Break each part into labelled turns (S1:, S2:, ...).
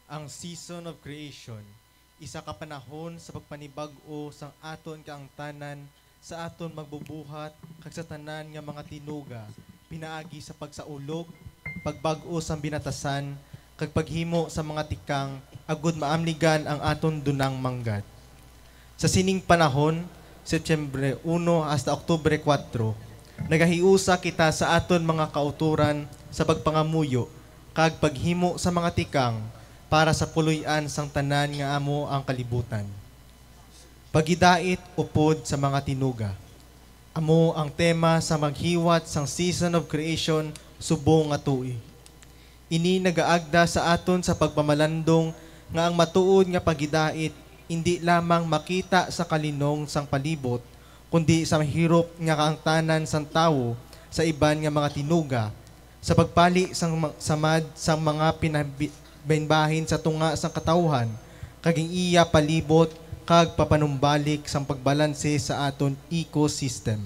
S1: Ang season of creation, isa ka panahon sa pagpanibag-o sang aton kaangtanan sa aton magbubuhat kag sa tanan nga mga tinuga, pinaagi sa pagsaulog, pagbag-o sang binatasan, kag paghimo sa mga tikang agud maamligan ang aton dunang manggat. Sa sining panahon, Setyembre 1 hasta Oktubre 4, nagahiusa kita sa aton mga kauturan sa pagpangamuyo kag paghimo sa mga tikang para sa puloy-an sang tanan nga amo ang kalibutan. Pagidait upod sa mga tinuga. Amo ang tema sa maghiwat sang season of creation subong nga tuig. Ini nagaagda sa aton sa pagpamalandong nga ang matuod nga pagidait hindi lamang makita sa kalinong sang palibot kundi sa mahirop nga kaangtanan sang tawo sa iban nga mga tinuga sa pagpali sang samad sang mga benbahin sa tunga sang katawhan, kaging iya palibot, kag papanumbalik sang pagbalanse sa aton ecosystem.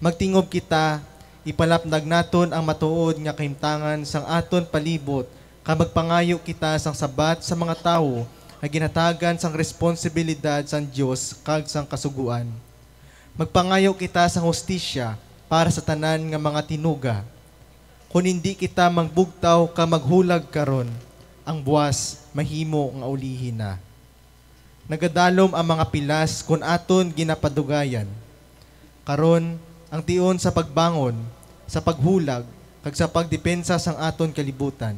S1: Magtingob kita, ipalapnag naton ang matuod nga kahimtangan sang aton palibot, kag magpangayo kita sang sabat sa mga tawo, nga ginhatagan sang responsibilidad sang Dios kag sang kasuguan. Magpangayo kita sang hustisya para sa tanan nga mga tinuga. Kung hindi kita magbugtaw ka maghulag karon, ang buwas mahimo nga ulihin na. Nagadalom ang mga pilas kung aton ginapadugayan. Karon ang tion sa pagbangon, sa paghulag, kag sa pagdepensa sang aton kalibutan.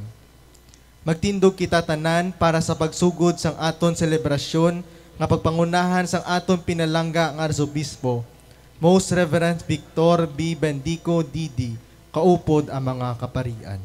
S1: Magtindog kita tanan para sa pagsugod sang aton selebrasyon nga pagpangunahan sang aton pinalangga nga Arsobispo, Most Reverend Victor B. Bendico D.D., kaupod ang mga kaparian.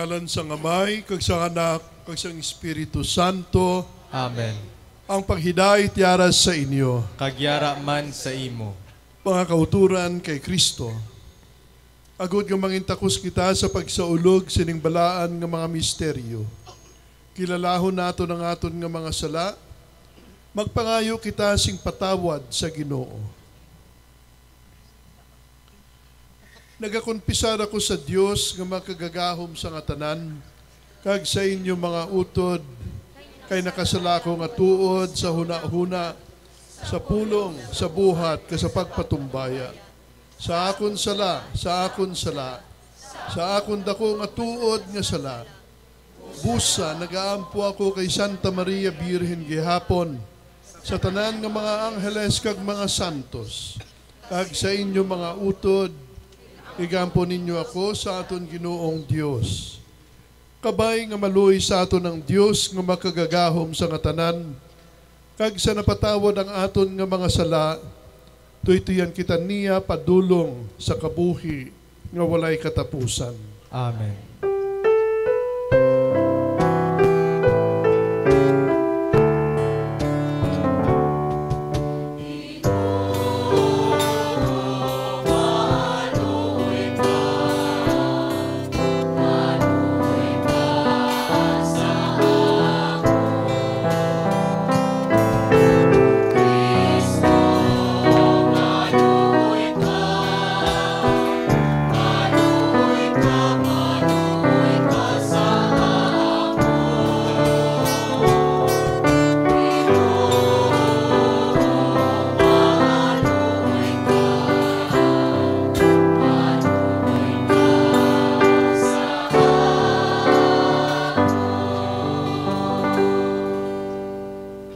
S2: ngalan sa Amay, kag sa Anak, kag sa Espiritu Santo,
S1: Amen.
S2: ang paghidayat yaras sa inyo.
S1: Kagyara man sa imo.
S2: Mga kauturan kay Kristo. Agud nga mangintakos kita sa pagsaulog sining balaan nga mga misteryo. Kilalahon nato ng aton nga mga sala. Magpangayo kita sing patawad sa Ginoo. Nagakonpisar ako sa Dios nga makagagahom sa nga tanan, kag sa inyo mga utod, kay nakasala ko nga tuod sa huna-huna, sa pulong, sa buhat, ka sa pagpatumbaya. Sa akon sala, sa akon sala, sa akon dako nga tuod nga sala. Busa, nagaampo ako kay Santa Maria Birhen gihapon, sa tanan nga mga angheles kag mga santos, kag sa inyo mga utod, igampo ninyo ako sa aton Ginoong Dios. Kabay nga maluoy sa aton ng Dios nga makagagahom sa nga tanan, kag sa napatawad ang aton nga mga sala, tuytuyan kita niya padulong sa kabuhi nga walay katapusan.
S1: Amen.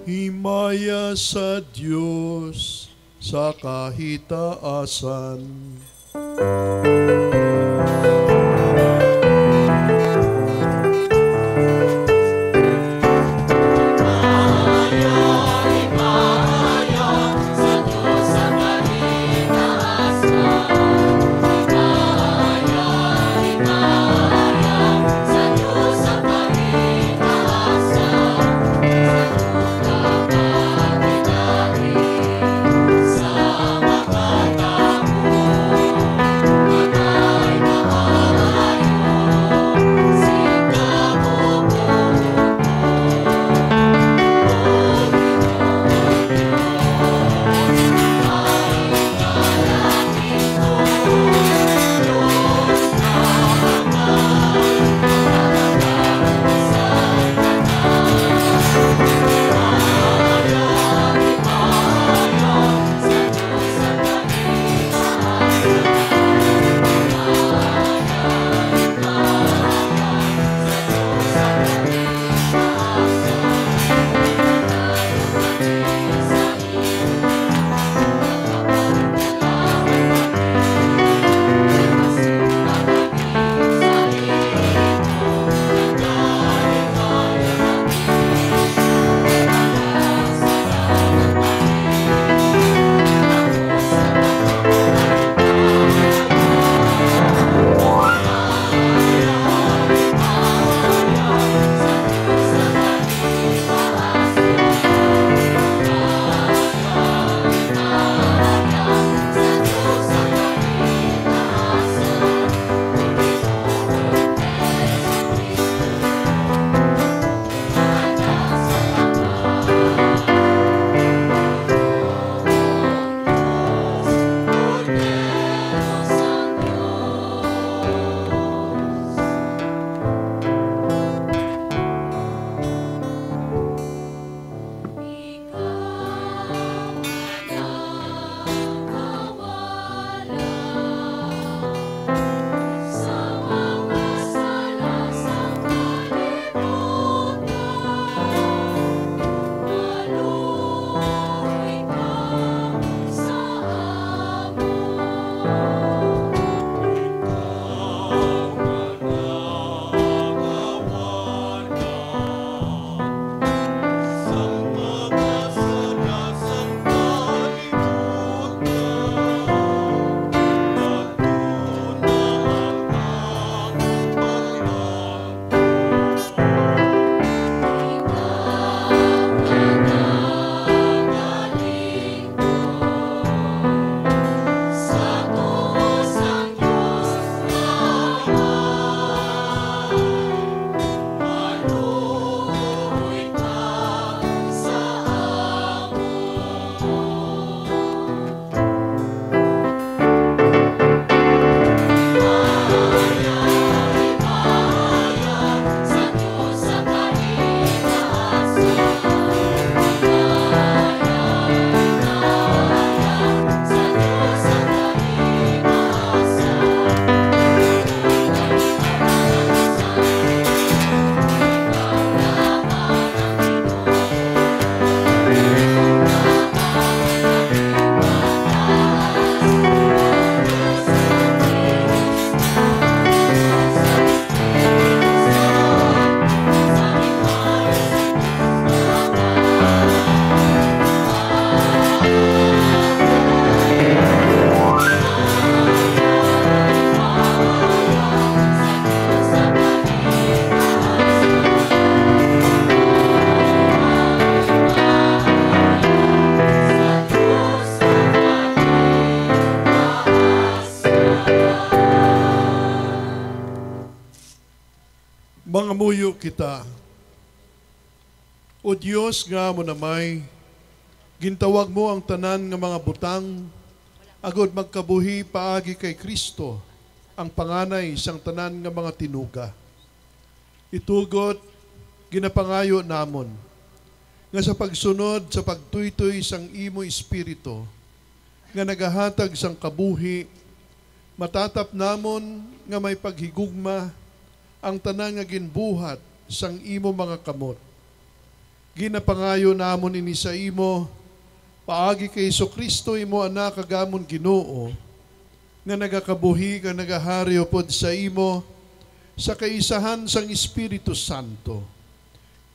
S2: Himaya sa Diyos sa kahitaasan. Mangamuyo kita. O Dios nga mo namay, gintawag mo ang tanan nga mga butang, agod magkabuhi paagi kay Kristo, ang panganay sang tanan nga mga tinuga. Itugot, ginapangayo namon, nga sa pagsunod sa pagtuytoy sang imo espiritu, nga nagahatag sang kabuhi, matatap namon nga may paghigugma ang tanan nga ginbuhat sang imo mga kamot. Ginapangayo namon ini sa imo, paagi kay Kristo imo anak kagamon Ginoo, nga nagakabuhi nga nagahari upod sa imo, sa kaisahan sang Espiritu Santo,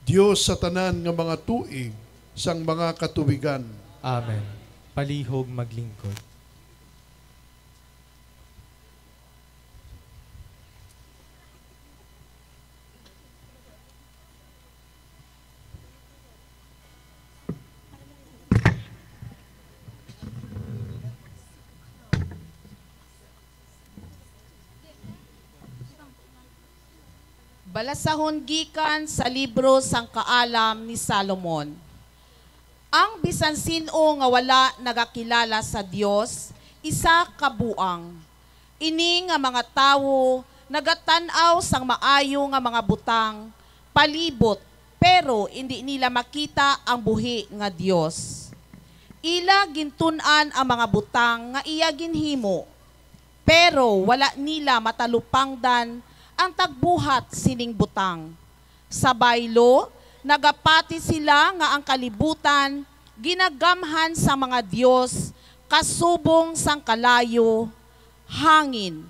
S2: Dios sa tanan nga mga tuig sang mga katubigan.
S1: Amen. Palihog maglingkod.
S3: Balasahon gikan sa libro sang Kaalam ni Salomon. Ang bisan sino nga wala nagakilala sa Dios, isa kabuang. Ini nga mga tawo nagatanaw sang maayo nga mga butang, palibot, pero hindi nila makita ang buhi nga Dios. Ila gintun-an ang mga butang nga iya ginhimo, pero wala nila matalupangdan ang tagbuhat sining butang. Sa baylo, nagapati sila nga ang kalibutan, ginagamhan sa mga Diyos, kasubong sang kalayo, hangin.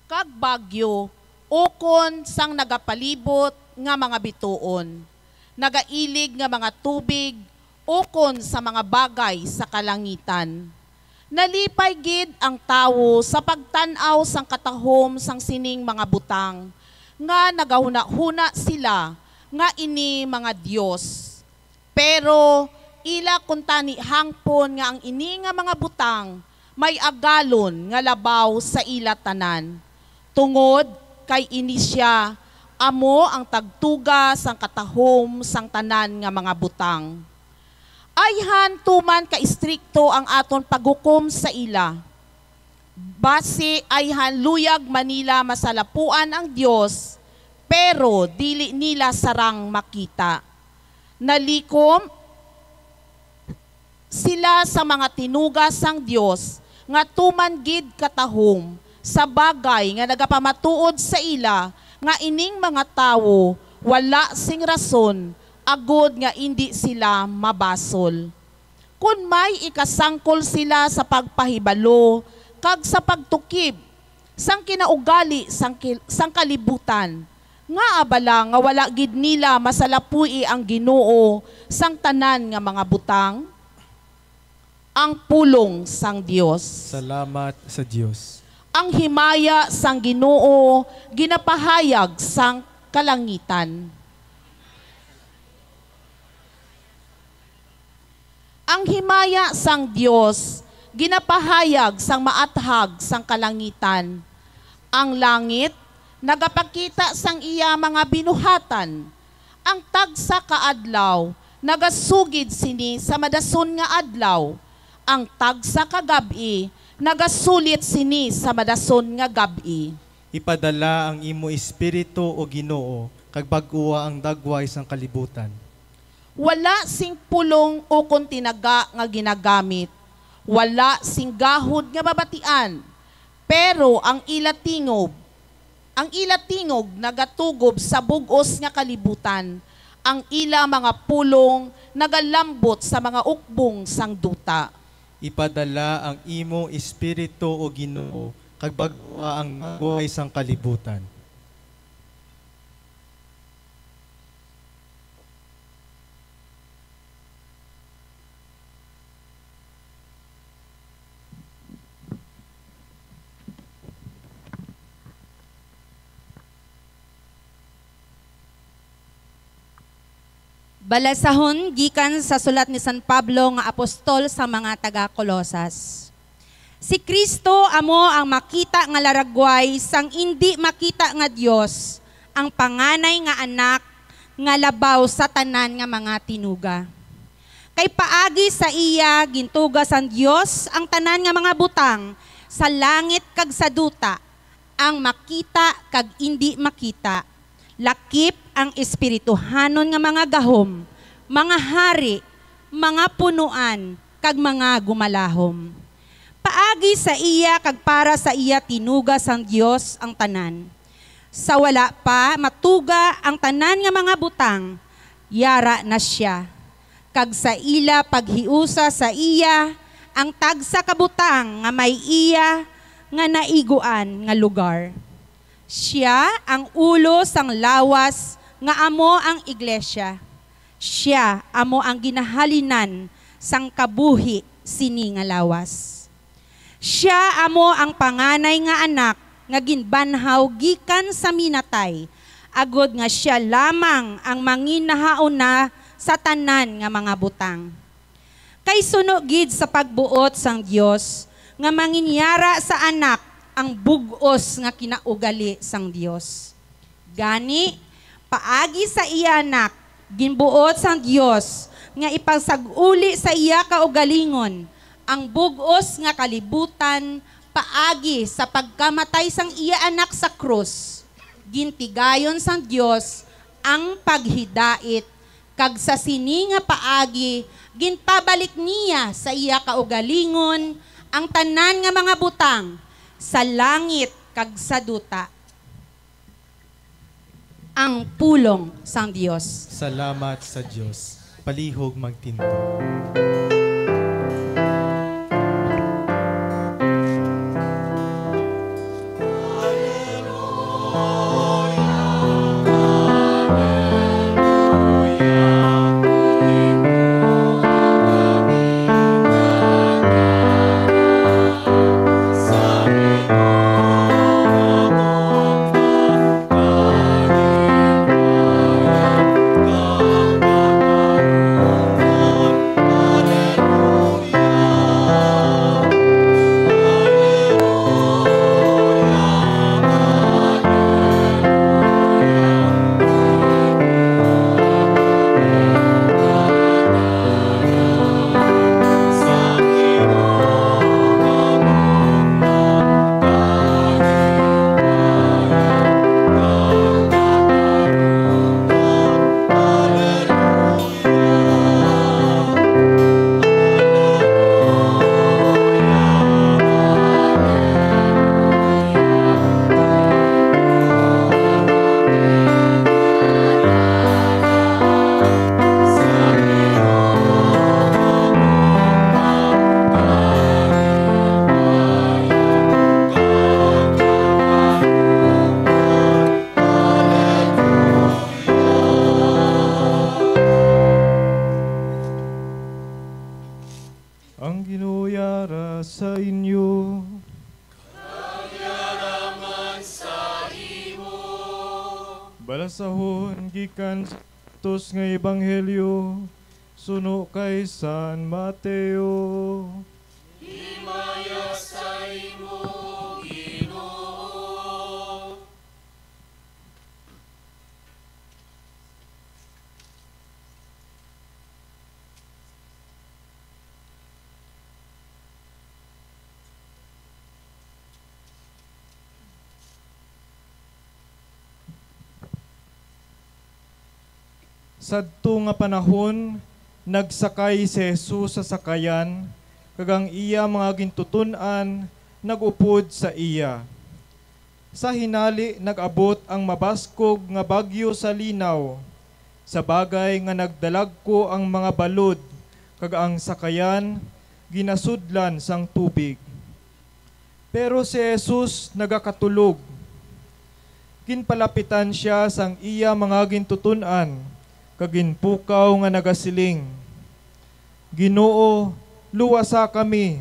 S3: Kag bagyo, ukon sang nagapalibot nga mga bituon, nagailig nga mga tubig, ukon sa mga bagay sa kalangitan. Nalipay gid ang tawo sa pagtanaw sang katahom sang sining mga butang, nga nagahuna-huna sila nga ini mga Dios. Pero ila kuntani hangpon nga ang ini nga mga butang may agalon nga labaw sa ila tanan. Tungod kay ini siya amo ang tagtuga sang katahom sang tanan nga mga butang. Ayhan tuman ka istrikto ang aton paghukom sa ila. Base ayhan luyag Manila masalapuan ang Dios, pero dili nila sarang makita. Nalikom sila sa mga tinuga sang Dios, nga tuman gid katahom, sa bagay nga nagapamatuod sa ila, nga ining mga tawo, wala sing rason, agod nga hindi sila mabasol. Kung may ikasangkol sila sa pagpahibalo, kag sa pagtukib, sang kinaugali sang kalibutan, nga abala nga wala gid nila masalapui ang Ginoo sang tanan nga mga butang, ang pulong sang Dios.
S1: Salamat sa Diyos.
S3: Ang himaya sang Ginoo ginapahayag sang kalangitan. Ang himaya sang Dios ginapahayag sang maathag sang kalangitan. Ang langit nagapakita sang iya mga binuhatan. Ang tagsa kaadlaw nagasugid sini sa madason nga adlaw. Ang tagsa kagabi nagasulit sini sa madason nga gabi.
S1: Ipadala ang imo espiritu o Ginoo, kag bag-uwa ang dagway sang kalibutan.
S3: Wala sing pulong o kung tinaga nga ginagamit. Wala sing gahod nga babatian. Pero ang ilatingog nagatugob sa bugos nga kalibutan. Ang ila mga pulong nagalambot sa mga ukbong sang duta.
S1: Ipadala ang imo espiritu o Ginoo, kag bag-uwa ang dagway sang kalibutan.
S4: Balasahon gikan sa sulat ni San Pablo nga apostol sa mga taga-Kolosas. Si Kristo amo ang makita nga laragway sang indi makita nga Dios, ang panganay nga anak nga labaw sa tanan nga mga tinuga. Kay paagi sa iya gintugas ang Dios ang tanan nga mga butang sa langit kag sa duta, ang makita kag indi makita. Lakip ang espirituhanon nga mga gahom, mga hari, mga punuan, kag mga gumalahom. Paagi sa iya kag para sa iya tinugas ang Dios ang tanan. Sa wala pa matuga ang tanan nga mga butang, yara na siya. Kag sa ila paghiusa sa iya, ang tagsa kabutang nga may iya nga naiguan nga lugar. Siya ang ulo sang lawas nga amo ang iglesia. Siya amo ang ginahalinan sang kabuhi sini nga lawas. Siya amo ang panganay nga anak nga ginbanhaw gikan sa minatay, agod nga siya lamang ang manginahauna sa tanan nga mga butang. Kay sunogid sa pagbuot sang Dios nga manginyara sa anak ang bugos nga kinaugali sang Dios. Gani paagi sa iya anak ginbuot sang Dios nga ipagsag-uli sa iya kaugalingon ang bugos nga kalibutan paagi sa pagkamatay sang iya anak sa krus. Gintigayon sang Dios ang paghidait kag sa sini nga paagi ginpabalik niya sa iya kaugalingon ang tanan nga mga butang sa langit kag sa duta. Ang pulong sang Dios.
S1: Salamat sa Diyos. Palihog magtinto. Ang ginuyara sa inyo.
S5: Kagyaraman sa imo.
S1: Balasahon gikan sa tos nga ebanghelyo suno kay San Mateo.
S5: Himaya sa imo, Ginoo.
S1: Sadto nga panahon, nagsakay si Jesus sa sakayan, kagang iya mga gintutunan, nagupod sa iya. Sa hinali, nag-abot ang mabaskog nga bagyo sa linaw, sa bagay nga nagdalag ko ang mga balod, kag ang sakayan, ginasudlan sang tubig. Pero si Jesus nagakatulog. Ginpalapitan siya sang iya mga gintutunan, kaginpukaw nga nagasiling, Ginoo, luwasa kami,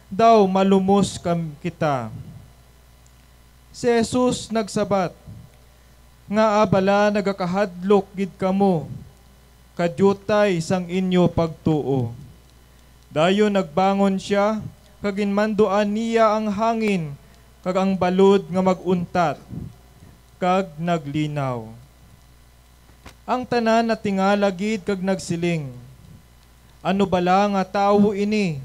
S1: daw malumos kita. Si Jesus nagsabat, nga abala nagakahadlok gid kamo, kadyutay sang inyo pagtuo. Dayon nagbangon siya,
S6: kag inmanduan niya ang hangin, kag ang balod nga maguntat, kag naglinaw. Ang tanan na tingala gid kag nagsiling, ano bala nga tawo ini,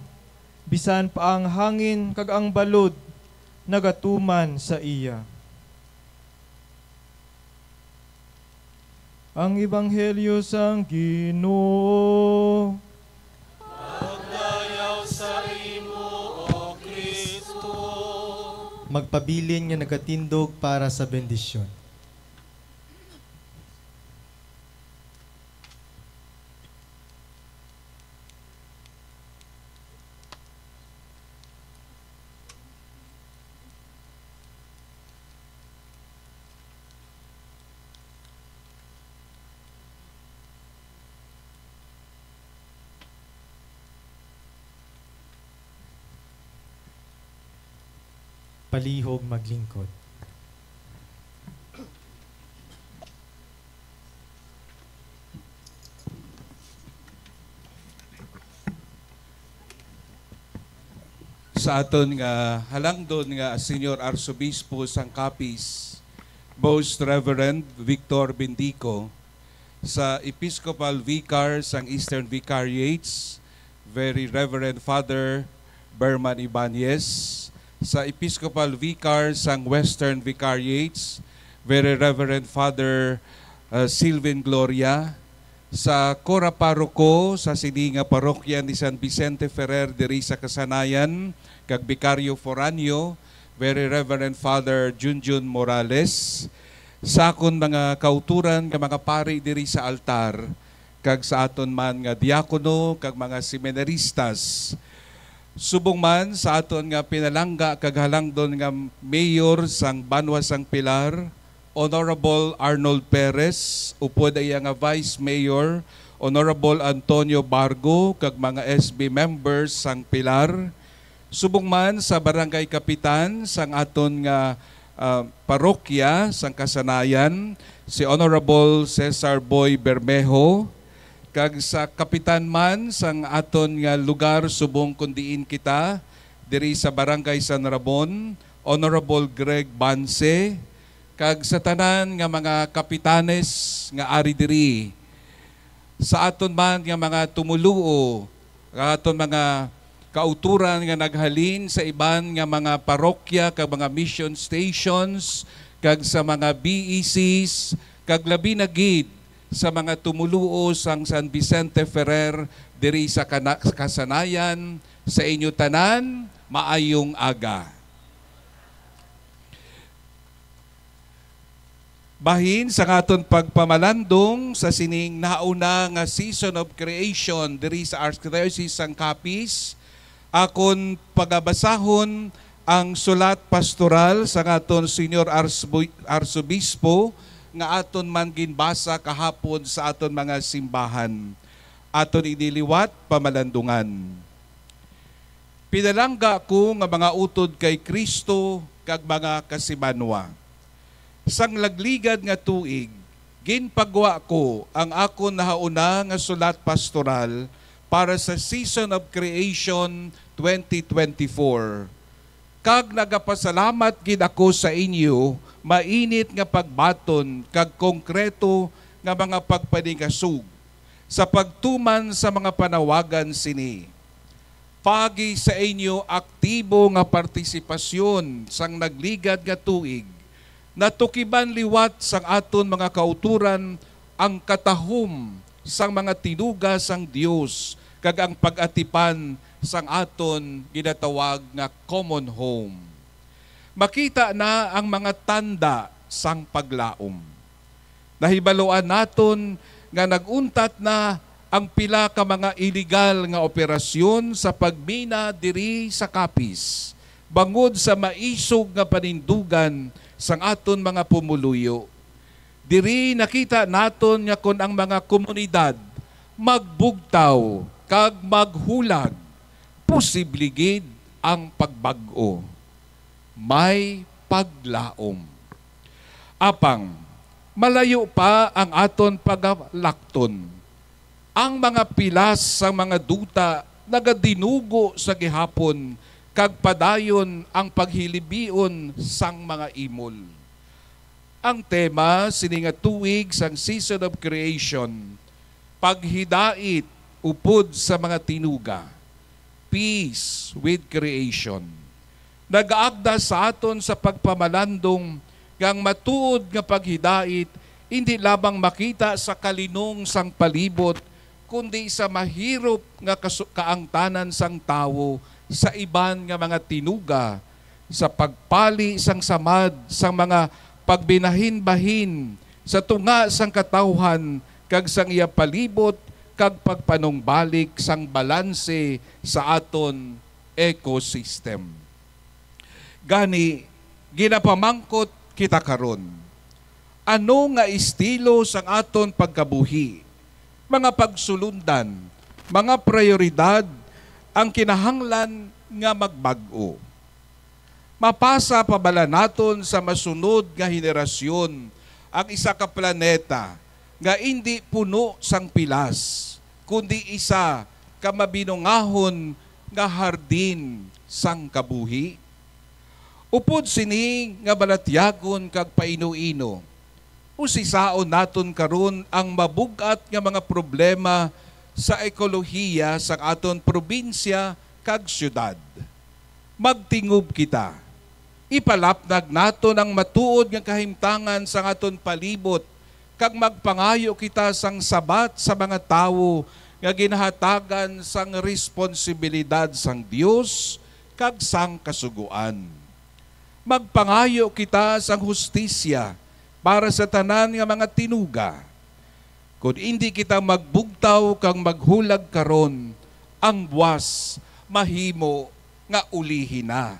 S6: bisan pa ang hangin kag ang balod, nagatuman sa iya. Ang Ebanghelyo sang Ginoo.
S5: Pagdayaw sa imo, O Kristo.
S1: Magpabilin nga nagatindog para sa bendisyon. Palihog maglingkod.
S7: Sa aton nga halangdon nga Senior Arsobispo sang Capiz, Most Reverend Victor Bendico, sa Episcopal Vicar sang Eastern Vicariates, Very Reverend Father Berman Ibanez, sa Episcopal Vicar sang Western Vicariates, Very Reverend Father Sylvain Gloria, sa Cora Paroko sa sininga parokya ni San Vicente Ferrer diri sa Kasanayan, kag Vicario Foranio, Very Reverend Father Junjun Morales, sa akon mga kauturan nga mga pari diri sa altar, kag sa aton man nga diakono kag mga seminaristas, subong man sa aton nga pinalangga kag halangdon nga Mayor sang Banwa sang Pilar, Honorable Arnold Perez, upod ay nga Vice Mayor, Honorable Antonio Bargo, kag mga SB members sang Pilar, subong man sa Barangay Kapitan sang aton nga parokya sang Kasanayan, si Honorable Cesar Boy Bermejo, kag sa kapitan man sang aton nga lugar subong kundiin kita diri sa Barangay San Ramon, Honorable Greg Banse, kag sa tanan nga mga kapitanes nga ari diri, sa aton man nga mga tumuluo, aton mga kauturan nga naghalin sa iban nga mga parokya kag mga mission stations, kag sa mga BECs, kag labi na gid sa mga tumuluo sang San Vicente Ferrer diri sa Kasanayan, sa inyo tanan, maayong aga. Bahin sa aton pagpamalandong sa sining nauna nga season of creation diri sa Archdiocese sang Capiz, akon pagabasahon ang sulat pastoral sa aton Senior Arsobispo nga aton man ginbasa kahapon sa aton mga simbahan. Aton iniliwat pamalandungan. Pinalangga ko nga mga utod kay Kristo kag mga kasimanwa. Sang lagligad nga tuig, ginpagwa ko ang akon nahauna nga sulat pastoral para sa Season of Creation 2024. Kag nagapasalamat gid ako sa inyo, mainit nga pagbaton kag konkreto nga mga pagpaningasug sa pagtuman sa mga panawagan sini. Pagi sa inyo aktibo nga partisipasyon sang nagligad nga tuig, natukiban liwat sang aton mga kauturan ang katahom sang mga tinuga sang Dios kag ang pag-atipan sang aton ginatawag nga common home. Makita na ang mga tanda sang paglaom. Nahibaluan naton nga naguntat na ang pila ka mga illegal nga operasyon sa pagmina diri sa Capiz, bangod sa maisog nga panindugan sang aton mga pumuluyo. Diri nakita naton nga kun ang mga komunidad magbugtaw kag maghulag, posible gid ang pagbag-o. May paglaom. Apang, malayo pa ang aton pagalakton. Ang mga pilas sa mga duta nagadinugo sa gihapon kag padayon ang paghilibion sang mga imol. Ang tema sini nga tuig sang Season of Creation, paghidait upod sa mga tinuga, peace with creation. Nagaagda sa aton sa pagpamalandong ngang matuod nga paghidait, hindi labang makita sa kalinong sang palibot, kundi sa mahirop nga kaangtanan sang tawo sa iban nga mga tinuga, sa pagpali sang samad sang mga pagbinahin-bahin, sa tunga sang katawhan kag sang iya palibot, kag pagpanungbalik sang balanse sa aton ecosystem. Gani, ginapamangkot kita karon. Ano nga estilo sang aton pagkabuhi? Mga pagsulundan, mga prioridad ang kinahanglan nga magbag-o. Mapasa pa bala naton sa masunod nga henerasyon ang isa ka planeta nga hindi puno sang pilas, kundi isa ka mabinungahon nga hardin sang kabuhi? Upod sini nga balatyagon kag paino-ino, usisaon naton karon ang mabugat nga mga problema sa ekolohiya sa aton probinsya kag syudad. Magtingob kita. Ipalapnag naton ang matuod nga kahimtangan sa aton palibot kag magpangayo kita sang sabat sa mga tawo nga ginahatagan sang responsibilidad sang Dios kag sang kasuguan. Magpangayo kita sang hustisya para sa tanan nga mga tinuga. Kung hindi kita magbugtaw kang maghulag karon, ang buwas mahimo nga ulihin na.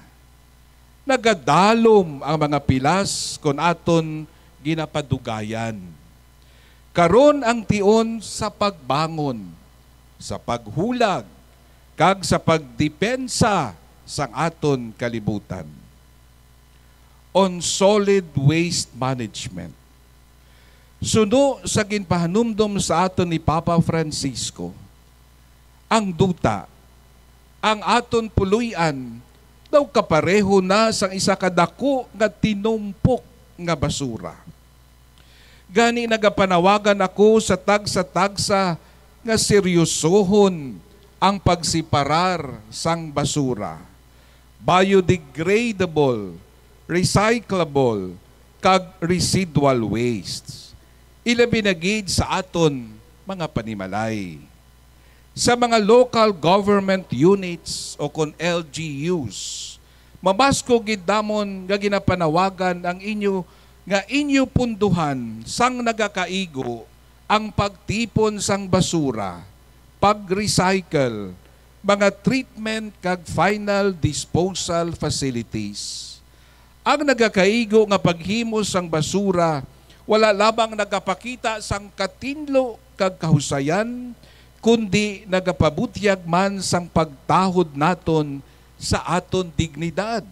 S7: Nagadalom ang mga pilas kon aton ginapadugayan. Karon ang tion sa pagbangon, sa paghulag, kag sa pagdepensa sang aton kalibutan. On solid waste management. Suno sa ginpahanumdom sa aton ni Papa Francisco, ang duta, ang aton puluyan, daw kapareho na sang isa kadako nga tinumpok nga basura. Gani nagapanawagan ako sa tagsa nga seryosohon ang pagsiparar sang basura. Biodegradable, recyclable, kag residual wastes. Ilabi na gid sa aton mga panimalay. Sa mga local government units o kon LGUs, mabasko gid damon nga ginapanawagan ang inyo punduhan sang nagakaigo ang pagtipon sang basura, pag-recycle, mga treatment kag final disposal facilities. Ang nagakaigo nga paghimos sang basura wala labang nagapakita sang katinlo kag kahusayan, kundi nagapabutyag man sang pagtahod naton sa aton dignidad,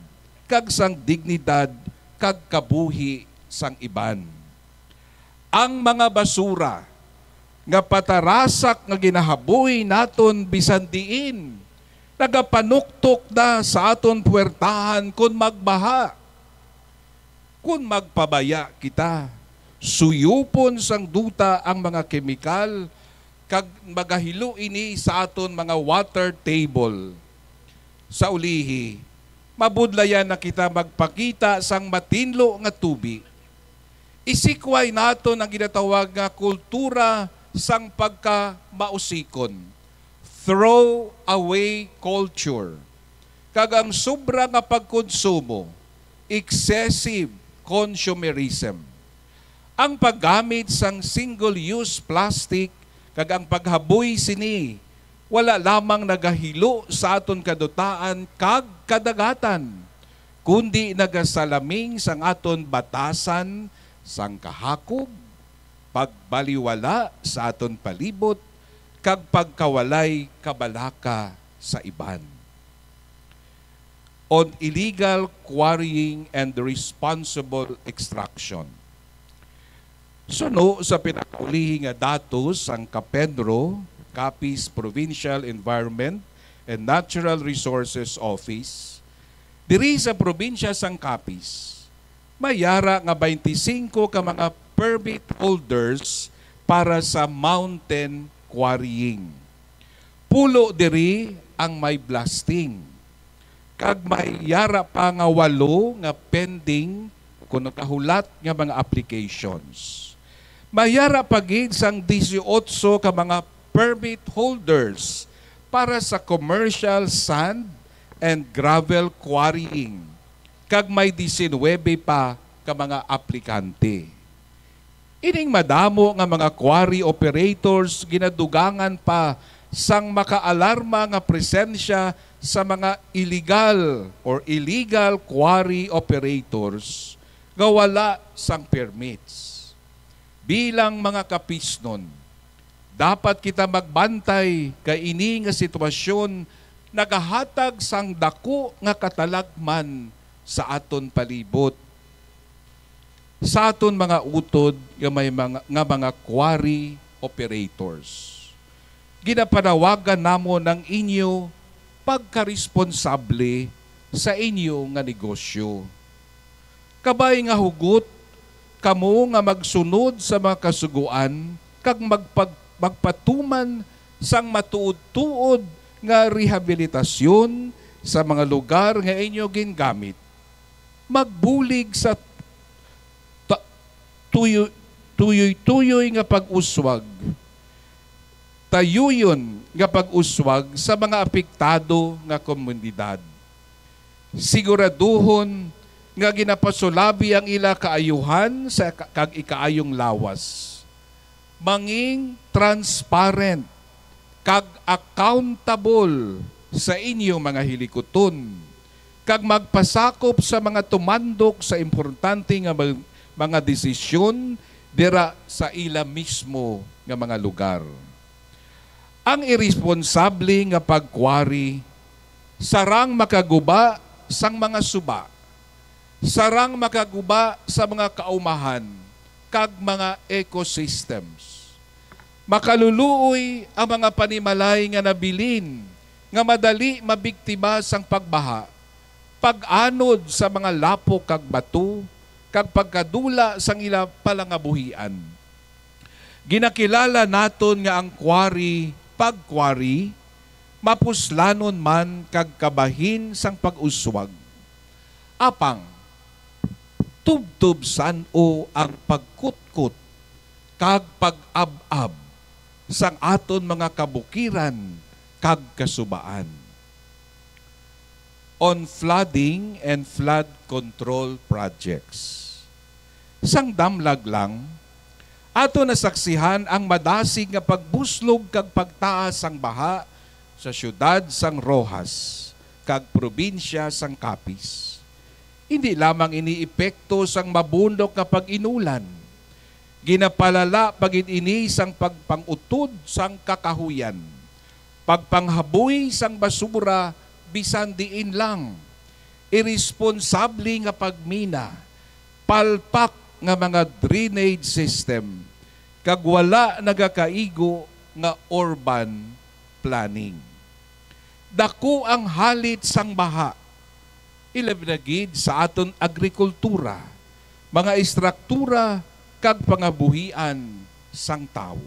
S7: kag sang dignidad kag kabuhi sang iban. Ang mga basura nga patarasak nga ginahabuhi naton bisan diin, nagapanuktok na sa aton puwertahan kun magbaha. Kun magpabaya kita, suyupon sang duta ang mga kemikal kag magahilo ini sa aton mga water table. Sa ulihi, mabudlayan na kita magpakita sang matinlo nga tubig. Isikway naton ang ginatawag nga kultura sang pagkamausikon. Throw away culture. Kag ang sobra nga pagkonsumo, excessive consumerism. Ang paggamit sang single-use plastic kag ang paghaboy sini, wala lamang nagahilo sa aton kadutaan kag kadagatan, kundi nagasalaming sang aton batasan sang kahakog, pagbaliwala sa aton palibot, kag pagkawalay kabalaka sa iban. On illegal quarrying and responsible extraction. Suno sa pinakaulihing nga datos ang Capiz Provincial Environment and Natural Resources Office, Diri sa probinsya sang Capiz, mayara nga 25 ka mga permit holders para sa mountain quarrying. Pulo diri ang may blasting. Kag may yara pa nga 8 nga pending kung nakahulat nga mga applications. Mayara pagid sang 18 ka mga permit holders para sa commercial sand and gravel quarrying. Kag may 19 pa ka mga aplikante. Ining madamo nga mga quarry operators ginadugangan pa sang makaalarma nga presensya sa mga illegal quarry operators nga wala sang permits. Bilang mga kapisnon, dapat kita magbantay kay ini nga sitwasyon nagahatag sang dako nga katalagman sa aton palibot. Sa aton mga utod nga may mga quarry operators. Ginapanawagan namo ng inyo pagkaresponsable sa inyo nga negosyo. Kabay nga hugot, kamo nga magsunod sa mga kasuguan, kag magpatuman sang matuod-tuod nga rehabilitasyon sa mga lugar nga inyo gingamit. Magbulig sa tuyoy-tuyoy nga pag-uswag. Tayuyon nga pag-uswag sa mga apektado nga komunidad. Siguraduhon nga ginapasulabi ang ila kaayuhan sa kag ikaayong lawas. Manging transparent kag accountable sa inyong mga hilikoton, kag magpasakop sa mga tumandok sa importante nga mga desisyon dira sa ila mismo nga mga lugar. Ang irresponsable nga pagkwari sarang makaguba sang mga suba, sarang makaguba sa mga kaumahan kag mga ecosystems. Makaluluoy ang mga panimalay nga nabilin nga madali mabiktima sang pagbaha, pag-anod sa mga lapok kag bato, kag pagkadula sang ila palangabuhian. Ginakilala naton nga ang pagkwari, mapuslanon man kag kabahin sang pag-uswag. Apang, tubtub san-o ang pagkutkot kag pag-ab-ab sang aton mga kabukiran kag kasubaan. On flooding and flood control projects. Sang damlag lang, ato nasaksihan ang madasig nga pagbuslog kag pagtaas sang baha sa syudad sang Rojas kag probinsya sang Capiz. Hindi lamang iniepekto sang mabundok nga pag-inulan, ginapalala pagid ini sang pagpangutod sang kakahuyan, pagpanghaboy sang basura bisan diin lang, irresponsable nga pagmina, palpak nga mga drainage system, kag wala nagakaigo nga urban planning. Dako ang halit sang baha, ilabnagid sa aton agrikultura, mga istruktura kag pangabuhian sang tao.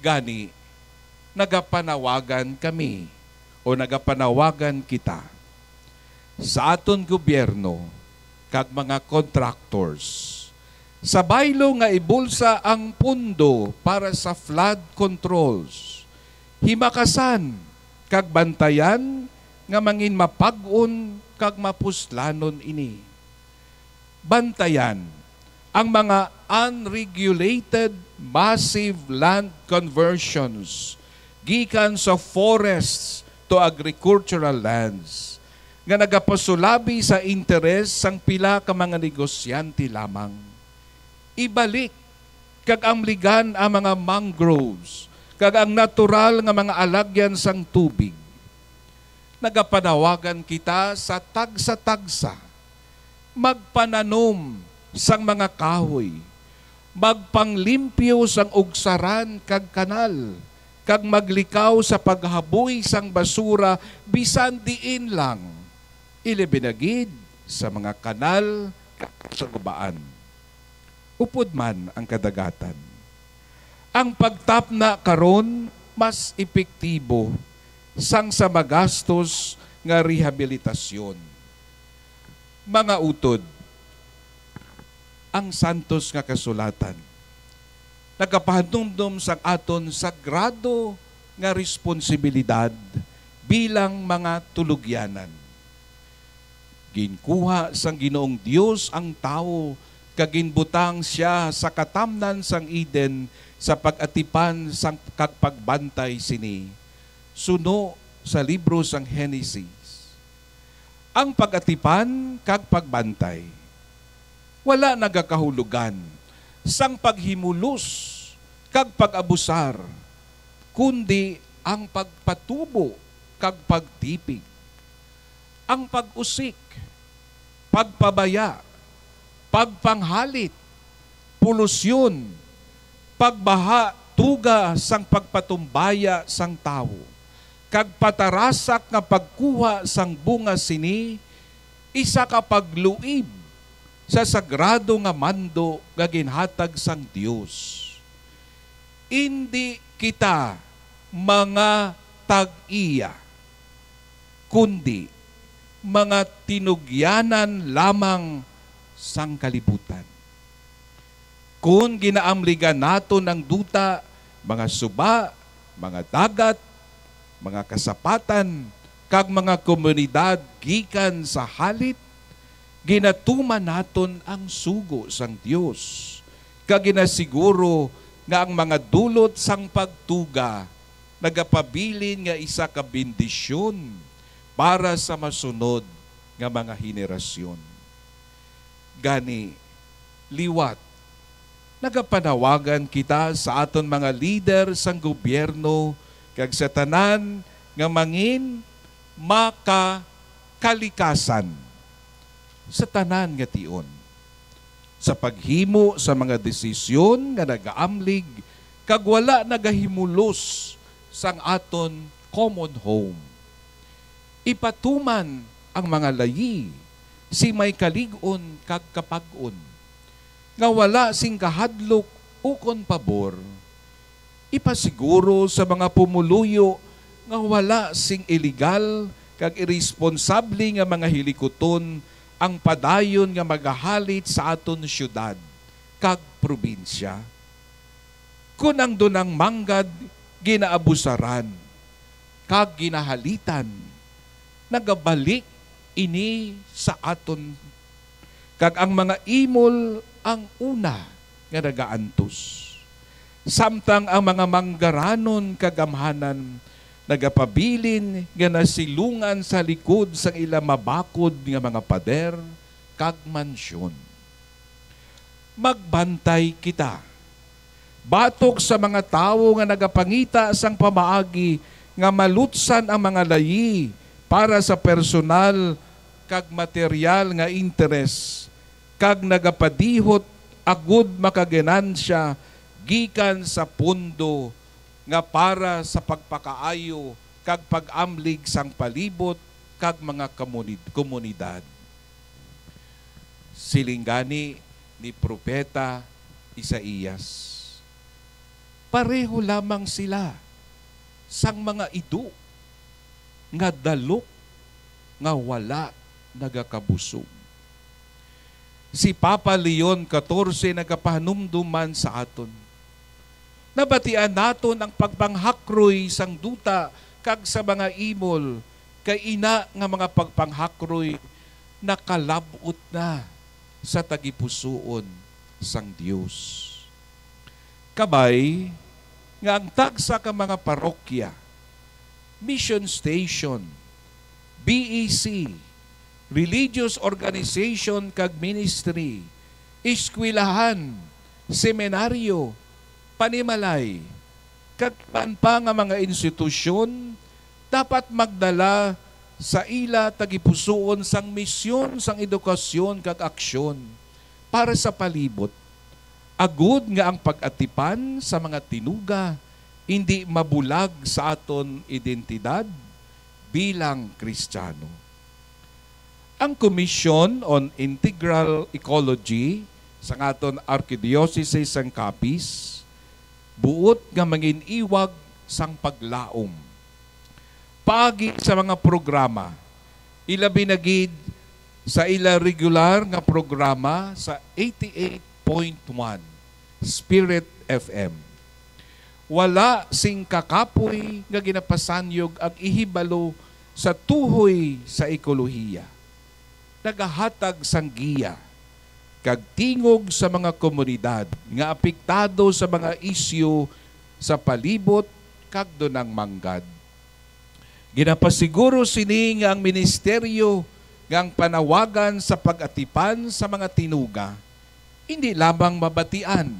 S7: Gani, nagapanawagan kami o nagapanawagan kita sa aton gobyerno kag mga contractors. Sa baylo nga ibulsa ang pundo para sa flood controls, himakasan kag bantayan nga mangin mapag-on kag mapuslanon ini. Bantayan ang mga unregulated massive land conversions gikan sa forests to agricultural lands nga nagapasulabi sa interes sang pila ka mga negosyante lamang. Ibalik kag amligan ang mga mangroves kag ang natural nga mga alagyan sang tubig. Nagapanawagan kita sa tagsa-tagsa, magpananom sang mga kahoy, magpanglimpyo sang ugsaran kag kanal, kag maglikaw sa paghaboy sang basura bisan diin lang. ilibinagid sa mga kanal sa gubaan. Upod man ang kadagatan. Ang pagtapna karon mas epektibo sang sa magastos nga rehabilitasyon. Mga utod, ang santos nga kasulatan nagapahanumdum sa aton sagrado nga responsibilidad bilang mga tulugyanan. Ginkuha sang Ginoong Dios ang tao, kaginbutang siya sa katamnan sang Eden sa pag-atipan sang kagpagbantay sini. Suno sa libro sang Genesis. Ang pag-atipan kag pagbantay wala nagakahulugan sang paghimulos kag pag-abusar, kundi ang pagpatubo kag pagtipig. Ang pag-usik, pagpabaya, pagpanghalit, polusyon, pagbaha, tuga sang pagpatumbaya sang tao, kag patarasak nga pagkuha sang bunga sini, isa ka pagluib sa sagrado nga mando nga ginhatag sang Dios. Hindi kita mga tag-iya, kundi mga tinugyanan lamang sang kalibutan. Kung ginaamligan nato ng duta, mga suba, mga dagat, mga kasapatan, kag mga komunidad gikan sa halit, ginatuman naton ang sugo sang Dios. Kag ginasiguro nga ang mga dulot sang pagtuga nagapabilin nga isa ka bendisyon para sa masunod nga mga henerasyon. Gani, liwat, nagapanawagan kita sa aton mga leader sang gobyerno kag sa tanan nga mangin makakalikasan sa tanan nga tion. Sa paghimo sa mga desisyon nga nagaamlig kag wala nagahimulos sang aton common home. Ipatuman ang mga layi, si may kalig-on kag kapag-on, nga wala sing kahadlok ukon pabor. Ipasiguro sa mga pumuluyo nga wala sing illegal kag irresponsable nga mga hilikoton ang padayon nga magahalit sa aton syudad kag probinsya. Kung ang dunang manggad ginaabusaran kag ginahalitan, nagabalik ini sa aton kag ang mga imol ang una nga nagaantos. Samtang ang mga manggaranon kagamhanan nagapabilin nga nasilungan sa likod sang ila mabakod nga mga pader kag mansyon. Magbantay kita. Batok sa mga tawo nga nagapangita sang pamaagi nga malutsan ang mga layi para sa personal kag material nga interes kag nagapadihot agud makaganansya gikan sa pundo nga para sa pagpakaayo kag pag-amlig sang palibot kag mga komunidad. Silinggani ni Propeta Isaías. Pareho lamang sila sang mga idu nga dalok nga wala nagakabusog. Si Papa Leon XIV nagapahanumduman sa aton. Nabatian naton ang pagpanghakroy sang duta kag sa mga imol kay ina nga mga pagpanghakroy nakalabot na sa tagipusoon sang Dios. Kabay nga ang tagsa ka mga parokya, mission station, BEC, religious organization kag ministry, eskwelahan, seminaryo, panimalay, kag pa nga mga institusyon dapat magdala sa ila tagipusoon sang misyon sang edukasyon kag aksyon para sa palibot. Agud nga ang pag-atipan sa mga tinuga hindi mabulag sa aton identidad bilang Kristiyano. ang Commission on Integral Ecology sa aton Archdiocese sang Capiz, buot nga mangin iwag sang paglaom. Paagi sa mga programa, ilabi na gid sa ila regular nga programa sa 88.1 Spirit FM. Wala sing kakapoy nga ginapasanyog ang ihibalo sa tuhoy sa ekolohiya. Nagahatag sang giya kag tingog sa mga komunidad nga apektado sa mga isyu sa palibot kag dunang manggad. Ginapasiguro sini nga ang ministeryo nga ang panawagan sa pag-atipan sa mga tinuga hindi lamang mabatian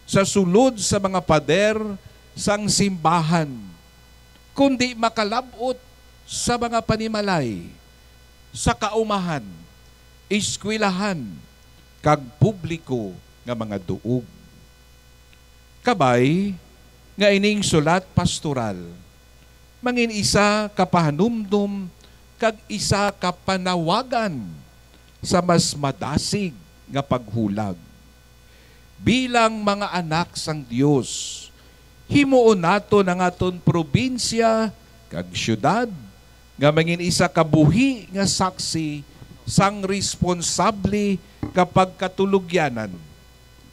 S7: sa sulod sa mga pader sang simbahan, kundi makalabot sa mga panimalay, sa kaumahan, eskwelahan, kag publiko nga mga duog. Kabay, nga ining sulat pastoral, mangin isa kapahanumdum kag isa kapanawagan sa mas madasig nga paghulag. Bilang mga anak sang Dios, himuon nato ng aton probinsya kag syudad nga mangin isa kabuhi nga saksi sang responsable kapag katulugyanan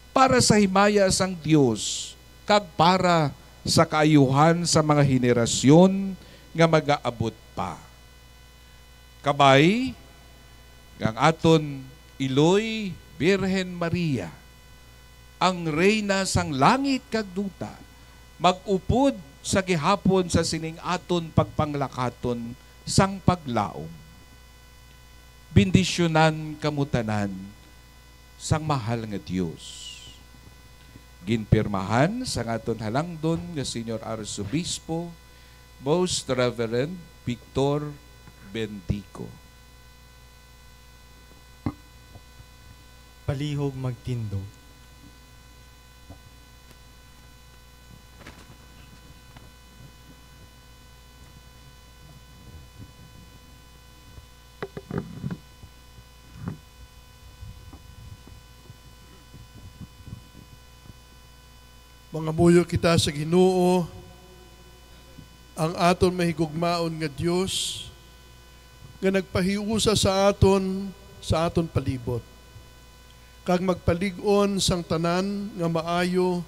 S7: para sa himaya sang Dios kag para sa kaayuhan sa mga henerasyon nga mag-aabot pa. Kabay, ang aton Iloy Birhen Maria, ang reyna sang langit kag duta, mag-upod sa gihapon sa sining aton pagpanglakaton sang paglaom. Bendisyonan kamutanan sang mahal nga Dios. Ginpirmahan sa aton halangdon nga Senior Arsobispo, Most Reverend Victor Bendico.
S1: Palihog magtindog.
S2: Mga muyo kita sa Ginoo, ang aton mahigugmaon nga Dios nga nagpahiusa sa aton palibot. Kag magpalig-on sang tanan nga maayo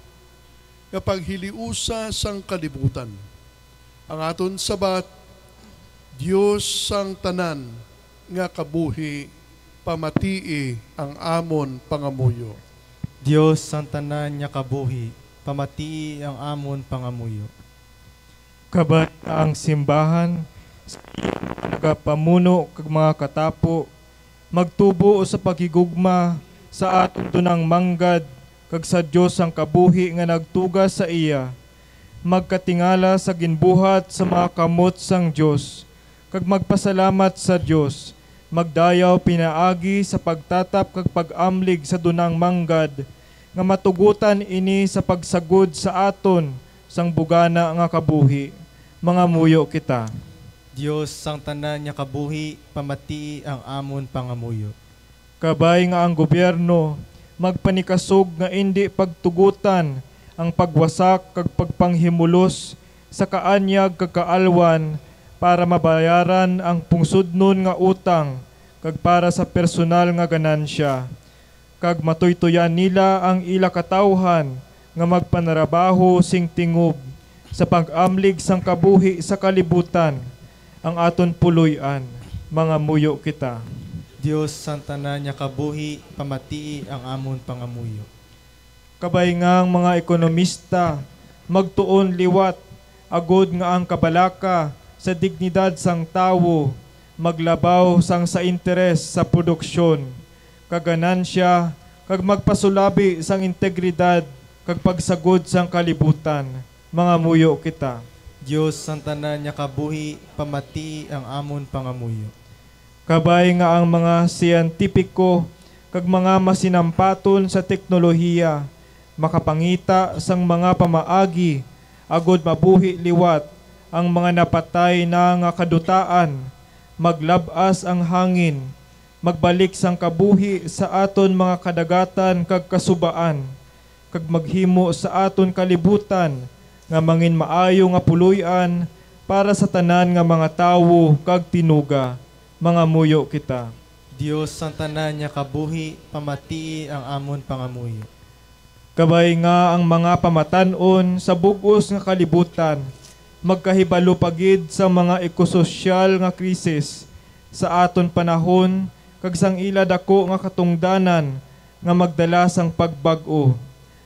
S2: nga paghiliusa sang kalibutan. Ang aton sabat, Dios sang tanan nga kabuhi, pamatii ang amon pangamuyo.
S1: Dios sang tanan nya kabuhi, pamatii ang amon pangamuyo.
S6: Kabat ang simbahan, nagapamuno kag mga katapo, magtubo sa paghigugma sa aton tunang manggad, kag sa Dios ang kabuhi nga nagtuga sa iya, magkatingala sa ginbuhat sa mga kamot sang Dios, kag magpasalamat sa Dios, magdayaw pinaagi sa pagtatap kag pag-amlig sa dunang manggad, nga matugutan ini sa pagsagod sa aton sang bugana nga kabuhi. Mga muyo kita.
S1: Dios sang tanan nya kabuhi, pamatii ang amon pangamuyo.
S6: Kabay nga ang gobyerno magpanikasog nga indi pagtugutan ang pagwasak kag pagpanghimulos sa kaanyag kag kaalwan para mabayaran ang pungsudnon nga utang kag para sa personal nga ganansya. Kag matuytuyan nila ang ila katawhan nga magpanarabaho sing tingob sa pag-amlig sang kabuhi sa kalibutan, ang aton puloy-an. Mga muyo kita.
S1: Dios sang tanan nya kabuhi, pamatii ang amon pangamuyo.
S6: Kabay nga ang mga ekonomista magtuon liwat agod nga ang kabalaka sa dignidad sang tawo maglabaw sang sa interes sa produksyon, kaganansya, kag magpasulabi sang integridad kag pagsagod sang kalibutan. Mga muyo kita.
S1: Dios sang tanan nya kabuhi, pamatii ang amon pangamuyo.
S6: Kabay nga ang mga siyentipiko kag mga masinampaton sa teknolohiya makapangita sang mga pamaagi agod mabuhi liwat ang mga napatay na nga kadutaan, maglabas ang hangin, magbalik sang kabuhi sa aton mga kadagatan kag kasubaan, kag maghimo sa aton kalibutan nga mangin maayo nga puloy-an para sa tanan nga mga tawo kag tinuga. Mga muyo kita.
S1: Dios sang tanan nga kabuhi, pamatii ang amon pangamuyo.
S6: Kabay nga ang mga pamatan-on sa bugos nga kalibutan, magkahibalo pagid sa mga ekososyal nga krisis sa aton panahon kag sang ila dako nga katungdanan nga magdala sang pagbag-o.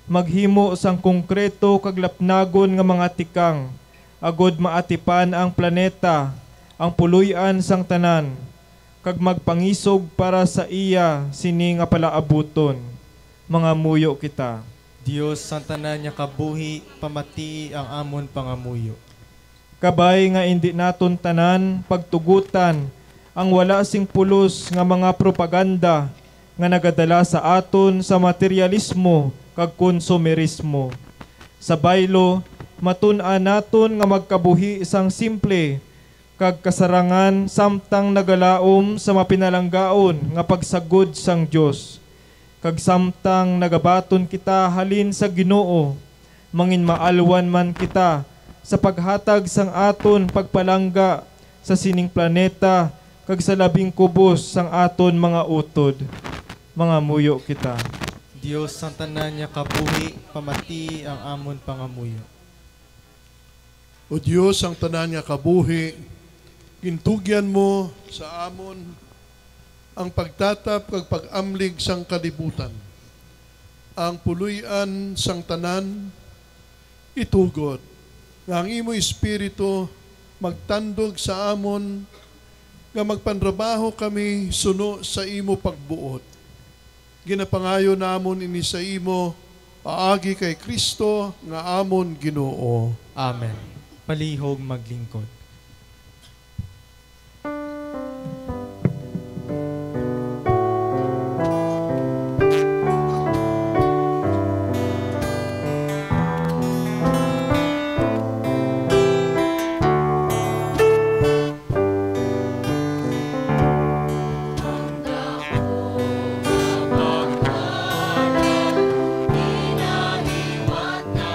S6: Maghimo sang konkreto kag lapnagon nga mga tikang agod maatipan ang planeta, ang puloy-an sang tanan, kag magpangisog para sa iya sini nga palaabuton. Mga muyo kita.
S1: Dios sang tanan nga kabuhi, pamatii ang amon pangamuyo.
S6: Kabay nga indi naton tanan pagtugutan ang wala sing pulos nga mga propaganda nga nagadala sa aton sa materialismo kag konsumerismo. Sa baylo, matun-an naton nga magkabuhi isang simple kag kasarangan samtang nagalaom sa mapinalanggaon nga pagsagod sang Dios. Kag samtang nagabaton kita halin sa Ginoo, mangin maalwan man kita sa paghatag sang aton pagpalangga sa sining planeta kag sa labing kubos sang aton mga utod. Mga muyo kita.
S1: Dios sang tanan nga kabuhi, pamatii ang amon pangamuyo.
S2: O Diyos, ang tanan nga kabuhi, gintugyan mo sa amon ang pagtatap kag pag-amlig sang kalibutan. Ang puloy-an sang tanan itugot. Nga ang imo espiritu magtandog sa amon nga magpanrabaho kami suno sa imo pagbuot. Ginapangayo namon ini sa imo paagi kay Kristo nga amon Ginoo.
S1: Amen. Palihog maglingkod.
S5: Inahiwat na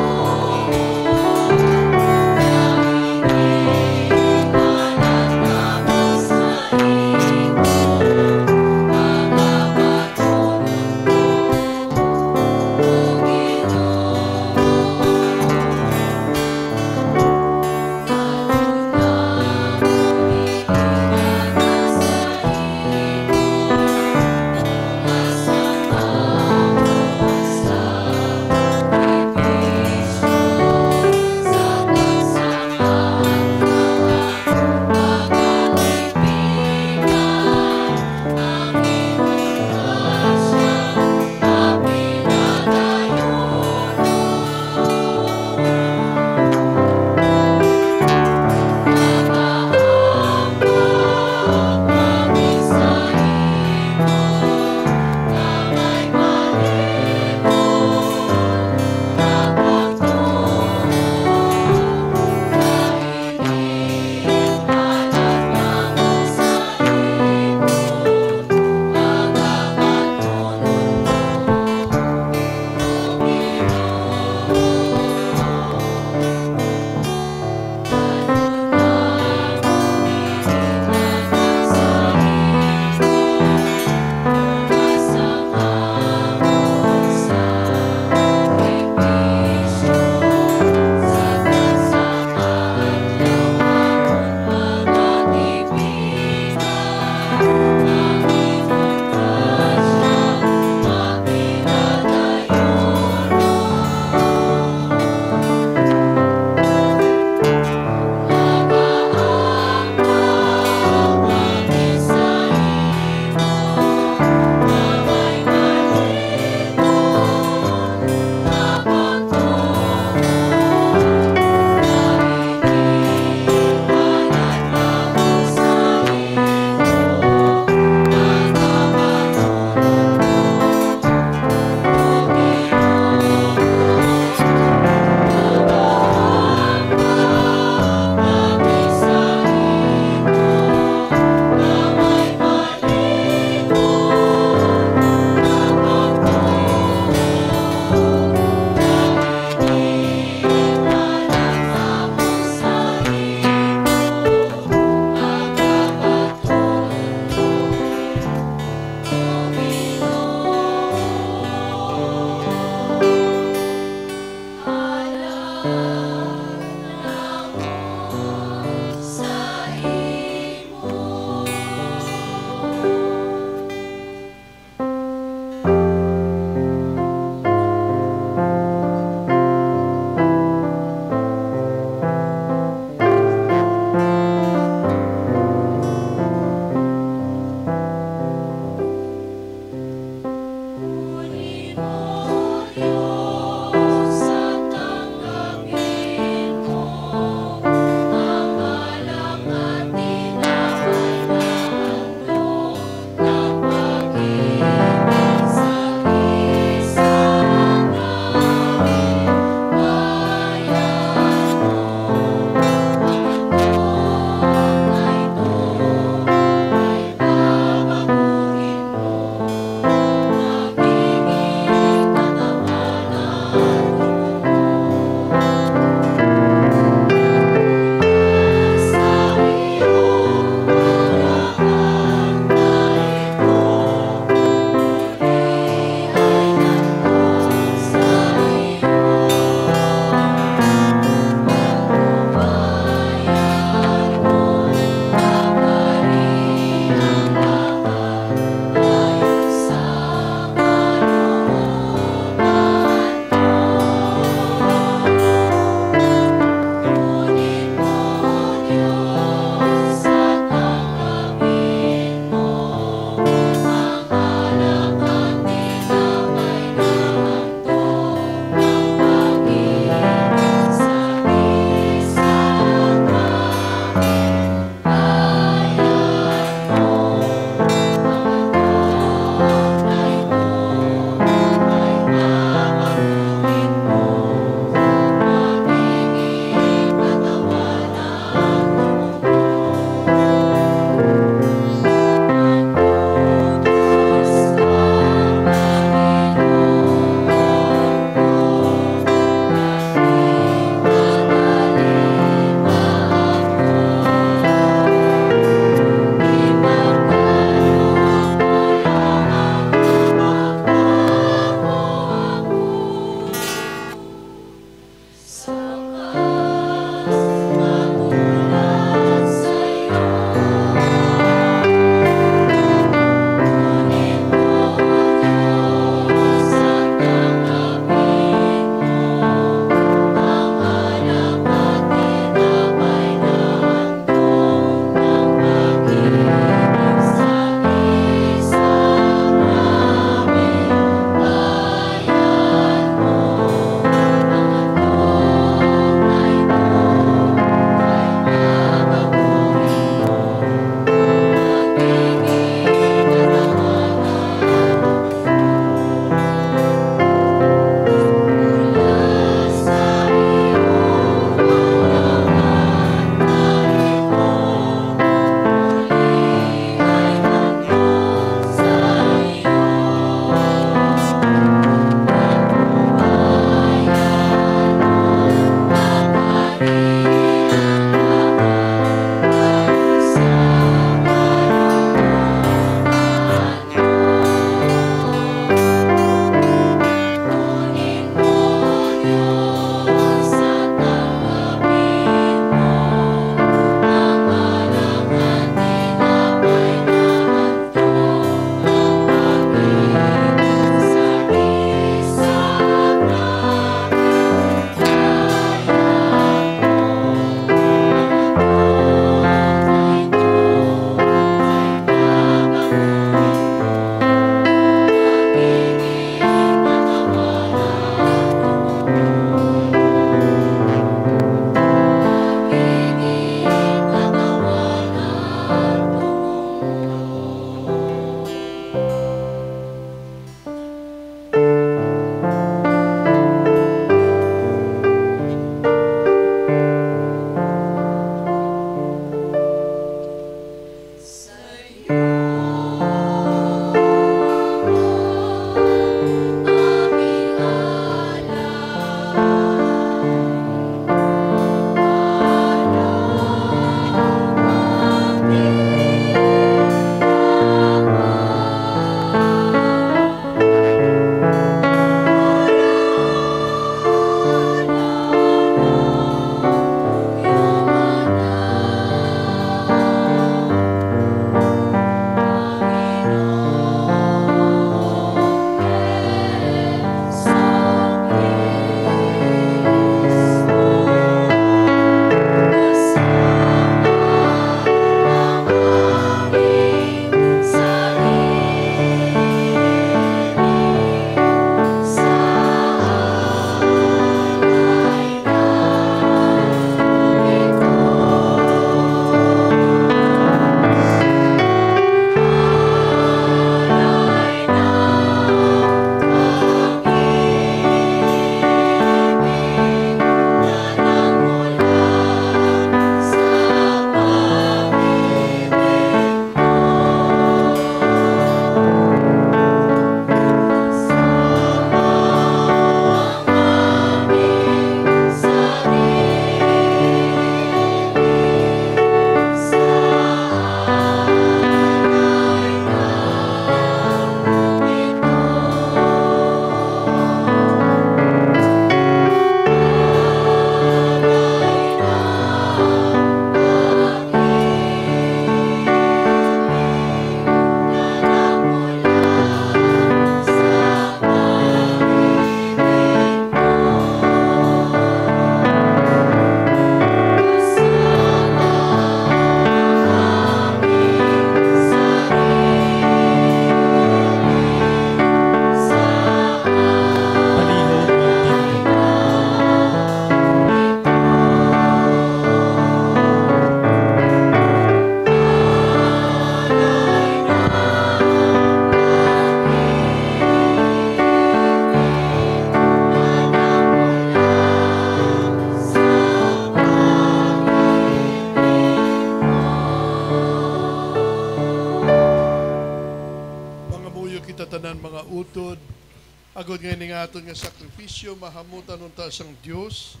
S2: Agod ngayon nga aton nga sakripisyo, mahamutan unta sang Dios,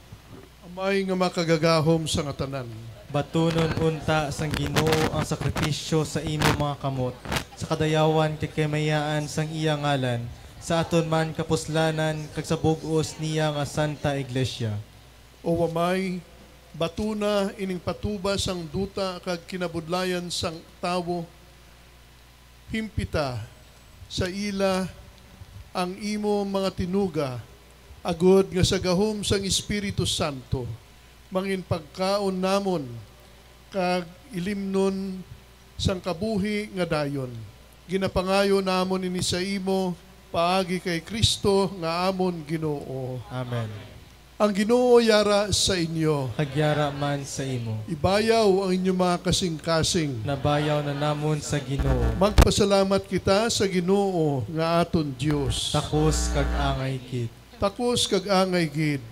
S2: amay nga makagagahom sa nga tanan.
S1: Batunon unta sang Ginoo ang sakripisyo sa imo mga kamot, sa kadayawan kay kamayaan sang iya ngalan, sa aton man kapuslanan kag sa bug-os niya nga Santa Iglesia.
S2: O wamay, batuna ining patuba sang duta kag kinabudlayan sang tawo, himpita sa ila ang imo mga tinuga, agod nga sa gahom sang Espiritu Santo, mangin pagkaon namon, kag ilimnon sang kabuhi nga dayon. Ginapangayo namon ini sa imo, paagi kay Kristo nga amon Ginoo.
S1: Amen.
S2: Ang Ginoo yara sa inyo.
S1: Hagyara man sa imo.
S2: Ibayaw ang inyong mga kasing-kasing.
S1: Nabayaw na namon sa Ginoo.
S2: Magpasalamat kita sa Ginoo nga aton Dios.
S1: Takos kag angay kit.
S2: Takos kag angay gid.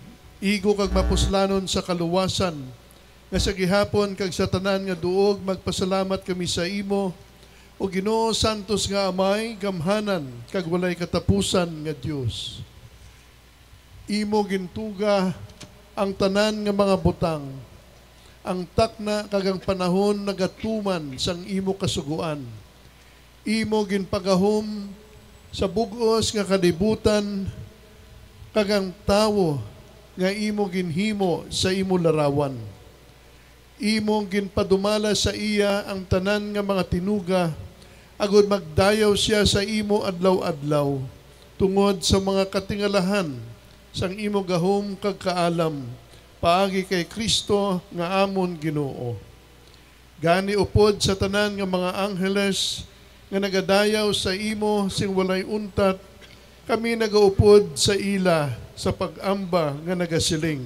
S2: Igo kag mapuslanon sa kaluwasan. Nga sa gihapon kag sa tanan nga duog magpasalamat kami sa imo. O Ginoo santos nga amay gamhanan kag walay katapusan nga Dios. Imo gintuga ang tanan nga mga butang. Ang takna kag ang panahon nagatuman sang imo kasuguan. Imo ginpagahom sa bug-os nga kalibutan kag ang tawo nga imo ginhimo sa imo larawan. Imo ginpadumala sa iya ang tanan nga mga tinuga, agud magdayaw siya sa imo adlaw-adlaw tungod sa mga katingalahan sang imo gahom kag kaalam paagi kay Kristo nga amon Ginoo. Gani upod sa tanan nga mga angheles nga nagadayaw sa imo sing walay untat, kami nagaupod sa ila sa pag-amba nga nagasiling.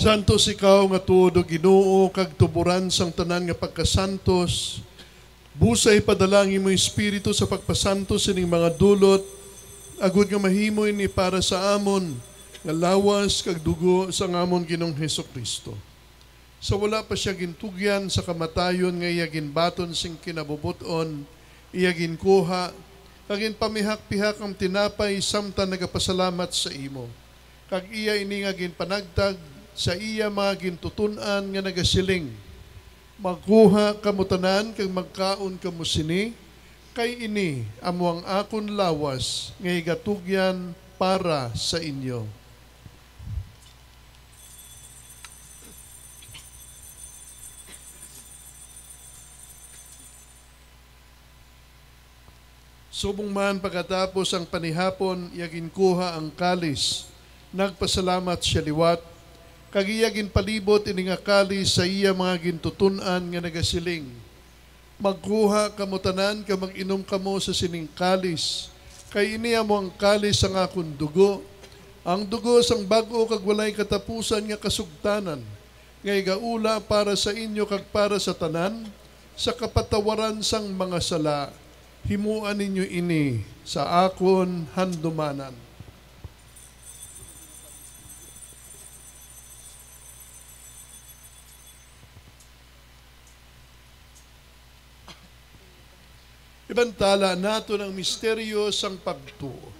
S2: Santos ikaw nga tuod o Ginoo kag tuburan sang tanan nga pagkasantos. Busay padala ang imong espiritu sa pagpasantos ining mga dulot, agud nga mahimo ini para sa amon nga lawas kag dugo sa amon Ginoong Hesukristo. Sa wala pa siya gintugyan sa kamatayon nga iya ginbaton sing kinabubuton, iya ginkuha kag pamihak-pihak ang tinapay samtang nagapasalamat sa imo. Kag iya ini nga ginpanagtag sa iya mga gintutunan nga nagasiling, magkuha kamo tanan kag magkaon kamo sini, kay ini amo ang akon lawas nga igatugyan para sa inyo. Subong man pagkatapos ang panihapon, yagin kuha ang kalis, nagpasalamat siya liwat, kag iya ginpalibot ini nga kalis sa iya mga gintutunan nga nagasiling. Magkuha kamo tanan ka mag-inom kamo sa sining kalis, kay ini amo ang kalis sang akon dugo, ang dugo sang bag-o kag walay katapusan nga kasugtanan, nga igaula para sa inyo kag para sa tanan, sa kapatawaran sang mga sala. Himuan ninyo ini sa akon handumanan. Ibantala nato ng misteryo sang pagtuo.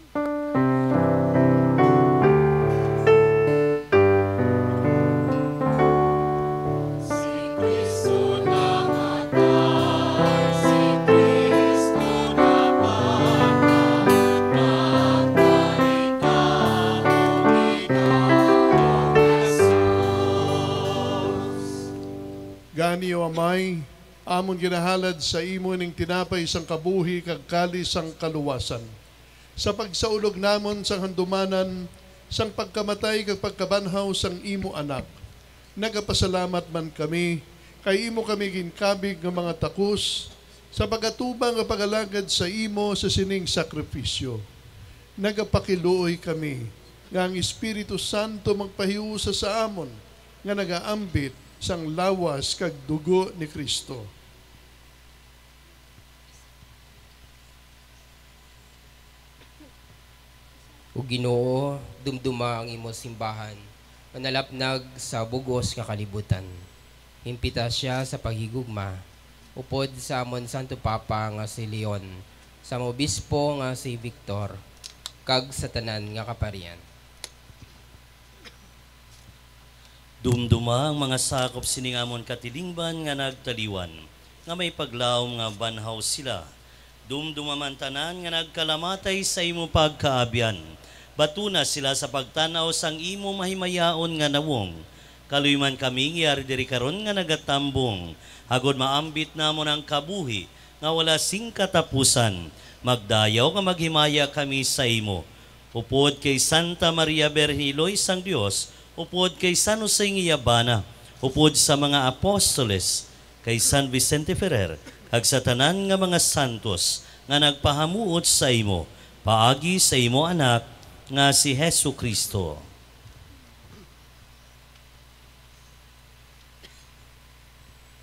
S2: Gani o amay, amon ginahalad sa imo ning tinapay sang kabuhi kag kalis sang kaluwasan. Sa pagsaulog namon sang handumanan, sang pagkamatay kag pagkabanhaw sang imo anak, nagapasalamat man kami, kay imo kami ginkabig nga mga takus, sa pagatubang nga pagalagad sa imo sa sining sakripisyo. Nagapakiluoy kami, nga ang Espiritu Santo magpahiusa sa amon, nga nagaambit sang lawas kag dugo ni Kristo.
S8: O Ginoo, dumduma ang imo simbahan, manalapnag sa bugos nga kalibutan. Himpita siya sa paghigugma, upod sa amon Santo Papa nga si Leon, sa obispo nga si Victor, kag sa tanan nga kaparian.
S9: Dumduma ang mga sakop siningamon katilingban nga nagtaliwan, nga may paglaom nga banhaw sila. Dumduma man tanan nga nagkalamatay sa imo pagkaabyan. Batuna sila sa pagtanaw sang imo mahimayaon nga nawong. Kaluy man kami ngiyari diri karon nga nagatambong. Hagod maambit namon ang kabuhi nga wala sing katapusan. Magdayaw nga maghimaya kami sa imo. Upod kay Santa Maria Berhiloy sang Dios, upod kay San Jose Ngiyabana, upod sa mga apostoles, kay San Vicente Ferrer, kag sa tanan nga mga santos nga nagpahamuot sa imo, paagi sa imo anak nga si Hesu Kristo.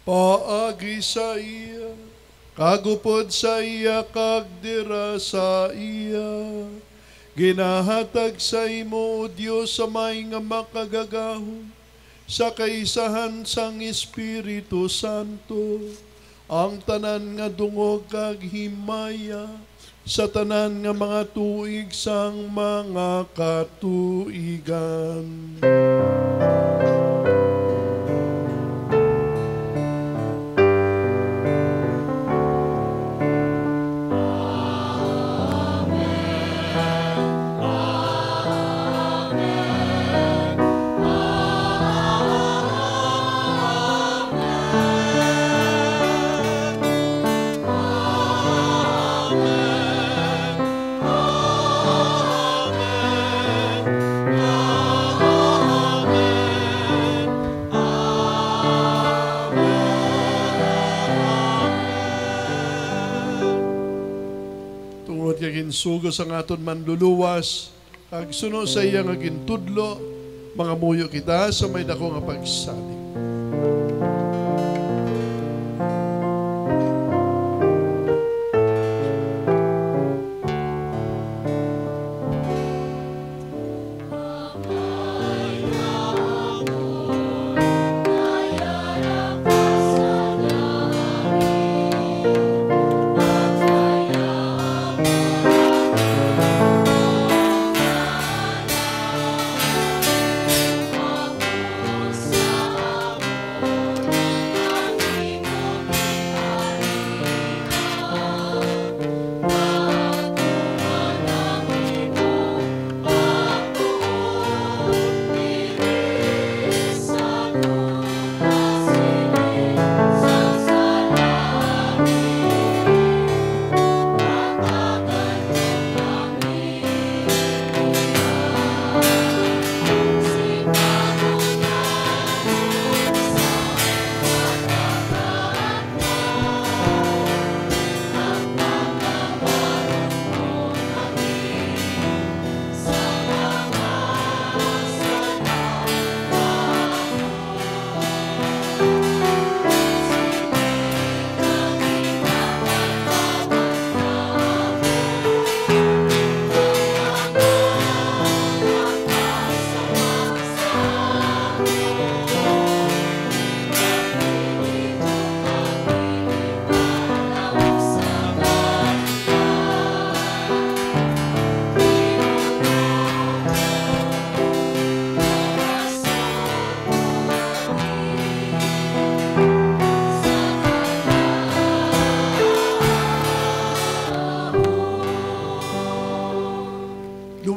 S2: Paagi sa iya, kagupod sa iya, kagdira sa iya, ginahatag sa imo, O Diyos, sa may nga makagagahom, sa kaisahan sang Espiritu Santo, ang tanan nga dungog kag himaya, sa tanan nga mga tuig sang mga katuigan. Sugo sa aton manluluwas, kag suno sa iya nga gintudlo, mga muyo kita sa may dako nga pagsalig.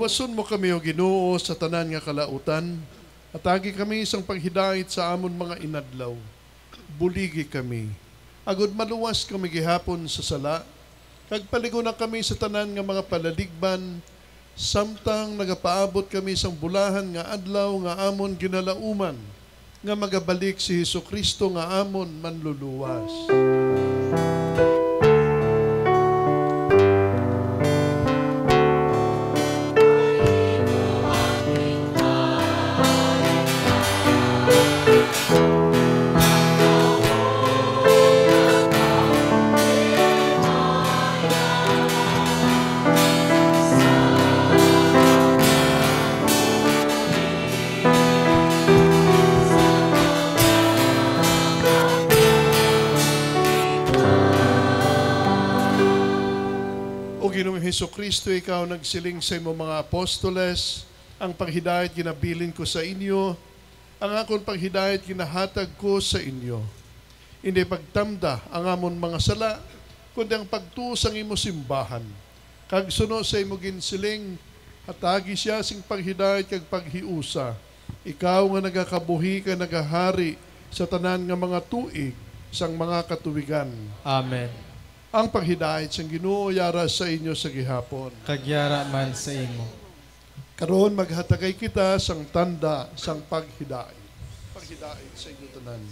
S2: Luwason mo kami, O Ginoo, sa tanan nga kalautan, at agi kami isang paghidait sa amon mga inadlaw. buligi kami. Agud maluwas kami gihapon sa sala, kag paligunan kami sa tanan nga mga palaligban, samtang nagapaabot kami sang bulahan nga adlaw nga amon ginalauman, nga magabalik si Hesukristo nga amon manluluwas. Ginoong Hesukristo, ikaw nagsiling sa imo mga apostoles, ang paghidayat ginabilin ko sa inyo, ang akong paghidayat ginahatag ko sa inyo. Hindi pagtamda ang amon mga sala, kundi ang pagtusang imo simbahan. Kag suno sa imo ginsiling, hatagi siya sing paghidayat kag paghiusa. Ikaw nga nagakabuhi ka nagahari sa tanan nga mga tuig sang mga katuwigan.
S1: Amen.
S2: Ang paghidayat sang Ginoo yara sa inyo sa gihapon.
S1: Kagyara man sa imo.
S2: Karon maghatagay kita sang tanda sang paghidayat. Paghidayat sa inyo tanan.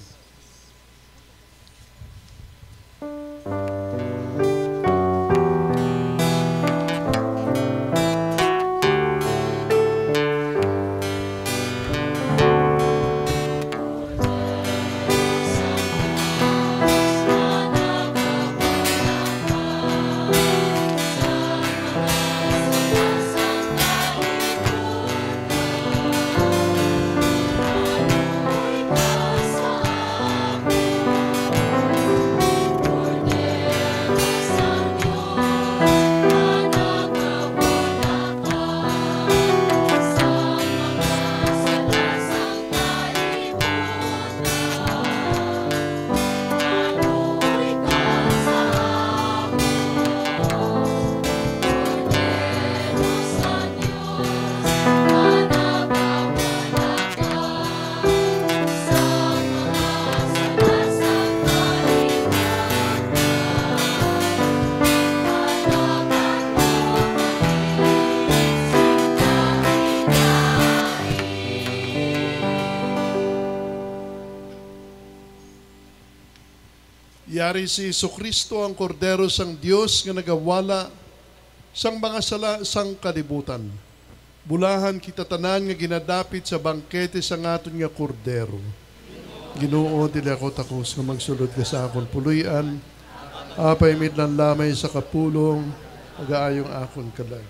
S2: Yari si Hesukristo ang kordero sang Dios nga nagawala sang mga sala sang kalibutan. Bulahan kita tanan nga ginadapit sa bangkete sang aton nga kordero. Ginoo, dili ako takos nga magsulod ka sa akon puluyan. Apay midlan lamay sa kapulong, agaayong akon kalag.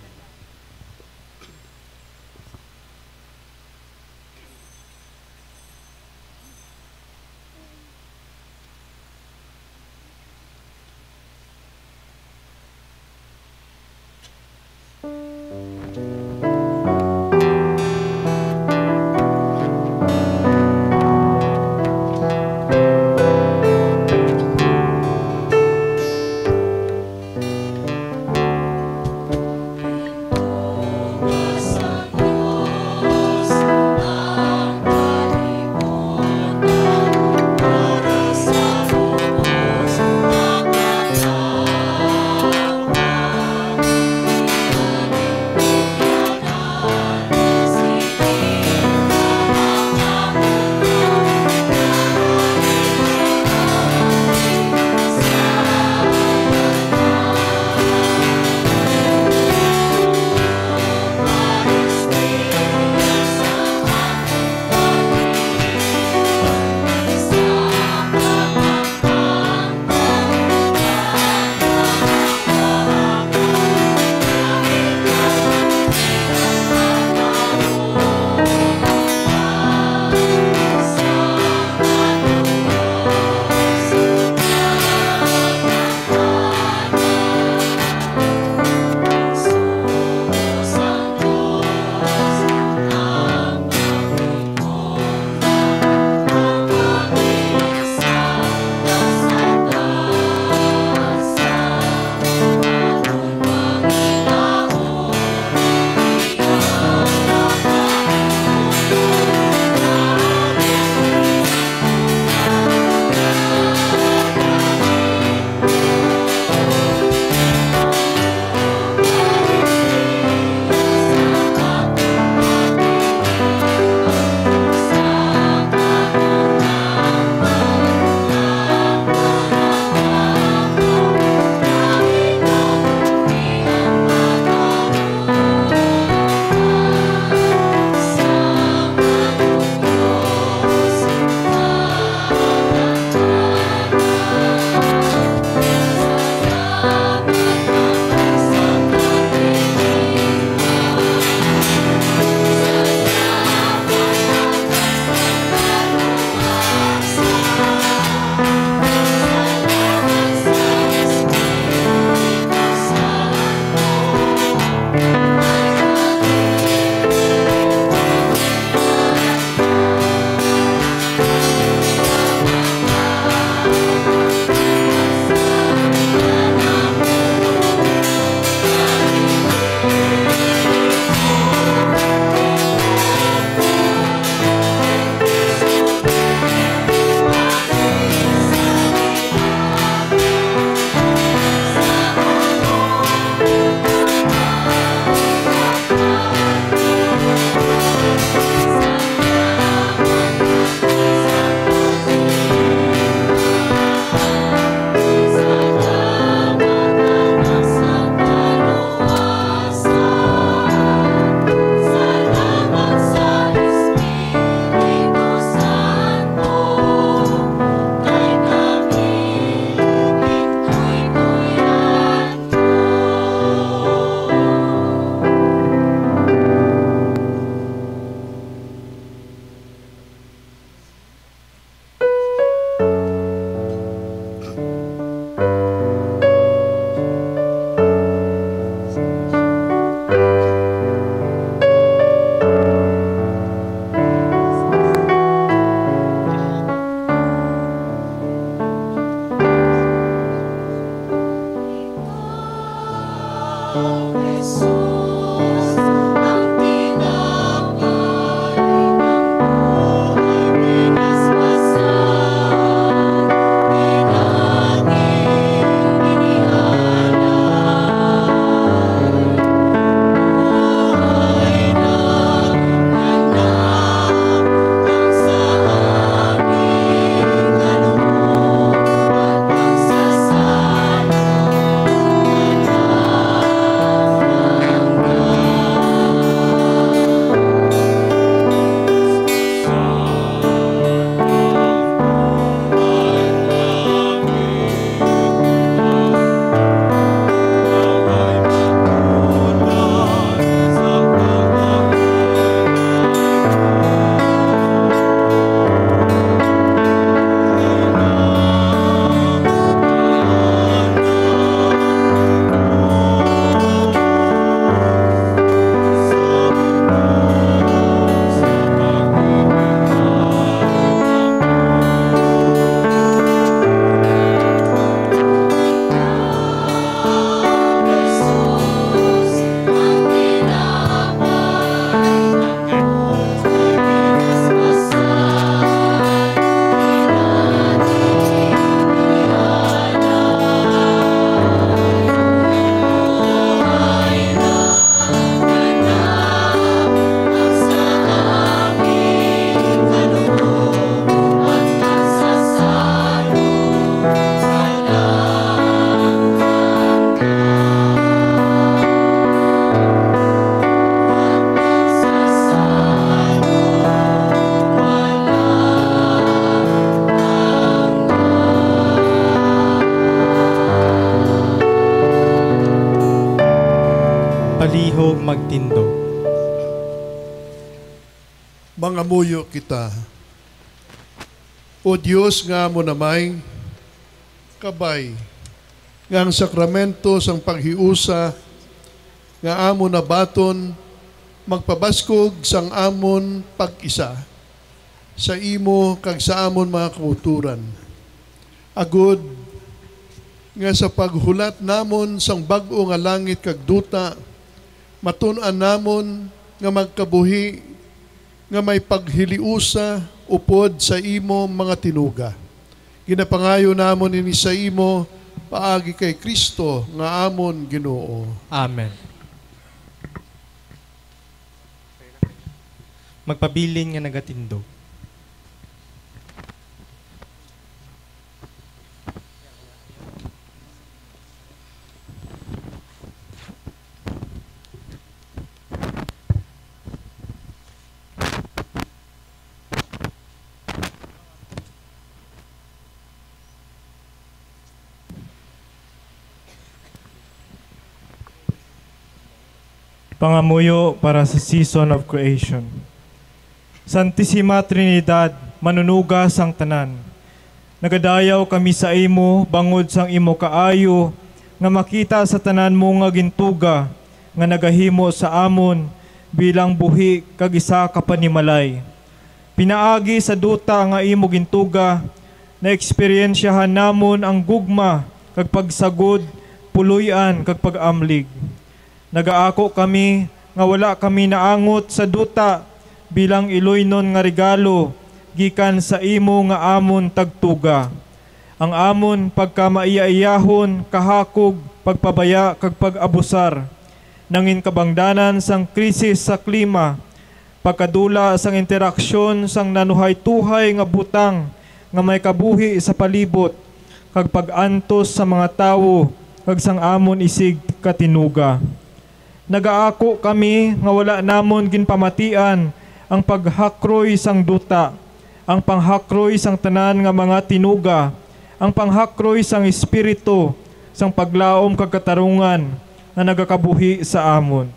S1: magtindog.
S2: Mangamuyo kita. O Diyos nga mo namay, kabay, nga ang sakramento sang paghiusa, nga amo na baton, magpabaskog sang amon pag-isa, sa imo kag sa amon mga kauturan. Agod, nga sa paghulat namon sang bag-o nga langit kag duta, matun-an namon nga magkabuhi, nga may paghiliusa, upod sa imo mga tinuga. Ginapangayo namon ini sa imo, paagi kay Kristo nga amon Ginoo.
S1: Amen. Magpabilin nga nagatindog.
S6: Pangamuyo para sa Season of Creation. Santissima Trinidad, manunugas ang tanan. Nagadayaw kami sa imo, bangod sang imo kaayo, nga makita sa tanan mo nga gintuga, nga nagahimo sa amon, bilang buhi kag isa ka panimalay. Pinaagi sa duta nga imo gintuga, na eksperyensyahan namon ang gugma, kag pagsagod, puluyan kag pagamlig. Nagaako kami nga wala kami naangot sa duta bilang iloynon nga regalo gikan sa imo nga amon tagtuga. Ang amon pagka maiyaiyahon, kahakog, pagpabaya kag pag-abusar. Nangin kabangdanan sang krisis sa klima, pagkadula sang interaksyon sang nanuhay-tuhay nga butang nga may kabuhi sa palibot, kag pag-antos sa mga tawo kag sang amon isig katinuga. Nagaako kami nga wala namon ginpamatian ang paghakroy sang duta, ang panghakroy sang tanan nga mga tinuga, ang panghakroy sang espiritu, sang paglaom kag katarungan nga nagakabuhi sa amon.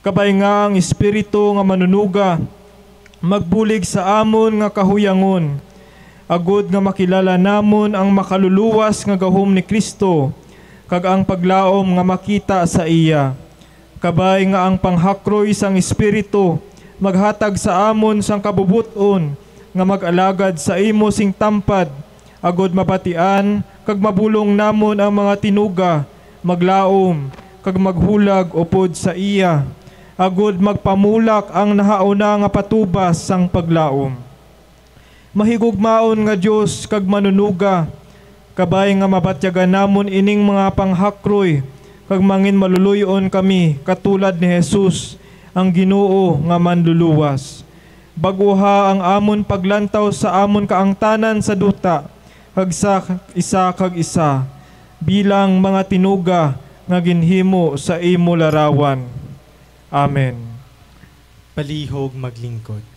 S6: Kabay nga ang espiritu nga manunuga, magbulig sa amon nga kahuyangon, agud nga makilala namon ang makaluluwas nga gahom ni Kristo, kag ang paglaom nga makita sa iya. Kabay nga ang panghakroy sang espiritu, maghatag sa amon sang kabubuton, nga mag-alagad sa imo sing tampad, agod mapatian, kag mabulong namon ang mga tinuga, maglaom, kag maghulag upod sa iya, agod magpamulak ang nahauna nga patubas sang paglaom. Mahigugmaon nga Dios kag manunuga, kabay nga mabatyagan namon ining mga panghakroy, kag mangin maluluyon kami katulad ni Jesus, ang Ginoo nga manluluwas. Baguha ang amon paglantaw sa amon kaangtanan sa duta, kag sa isa kag isa, bilang mga tinuga nga ginhimo sa imo larawan. Amen.
S1: Palihog maglingkod.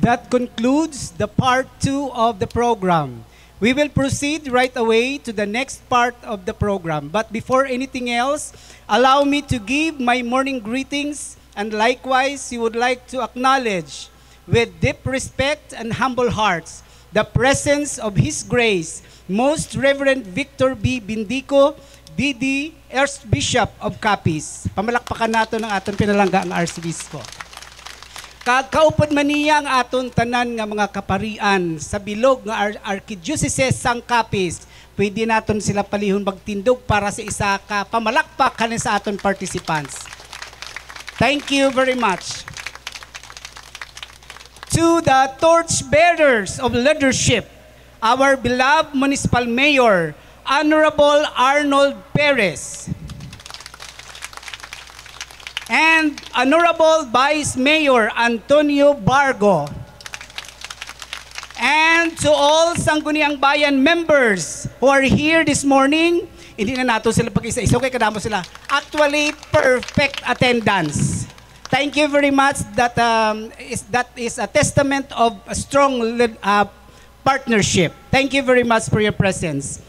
S10: That concludes the part 2 of the program. We will proceed right away to the next part of the program. But before anything else, allow me to give my morning greetings, and likewise, we would like to acknowledge with deep respect and humble hearts the presence of His Grace, Most Reverend Victor B. Bindico, D.D. Archbishop of Capiz. Pamalakpakan nato ng aton pinalangga ang Arcibispo. Kaupod man niya ang aton tanan nga mga kaparian sa bilog nga Archdiocese sang Capiz. Pwede naton sila palihon magtindog para sa isa ka pamalakpak kanin sa aton participants. Thank you very much. To the torchbearers of leadership, our beloved Municipal Mayor, Honorable Arnold Perez, and Honorable Vice Mayor Antonio Bargo, and to all Sangguniang Bayan members who are here this morning. Hindi na nato sila pag-isa-isa, okay, kadamo sila. Actually, perfect attendance. Thank you very much. That is a testament of a strong partnership. Thank you very much for your presence.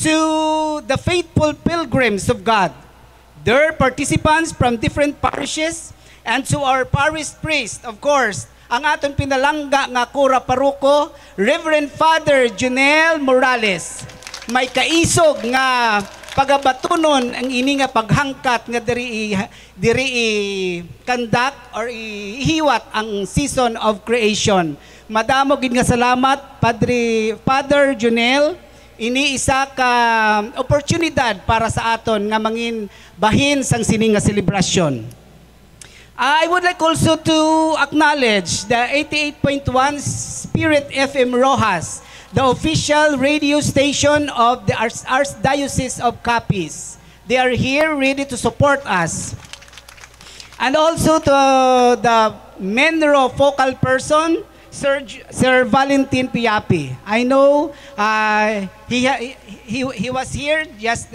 S10: To the faithful pilgrims of God, their participants from different parishes, and to our parish priest, of course, ang aton pinalangga nga kura paruko, Reverend Father Junel Morales. May kaisog nga pagabatunon ang ini nga paghangkat nga diri conduct or ihiwat ang season of creation. Madamo gid nga salamat Father Junel. Ini isa ka oportunidad para sa aton nga mangin bahin sang sining nga selebrasyon. I would like also to acknowledge the 88.1 Spirit FM Rojas, the official radio station of the Archdiocese of Capiz. They are here ready to support us. And also to the Menro focal person, Sir Valentin Piapi. I know he was here just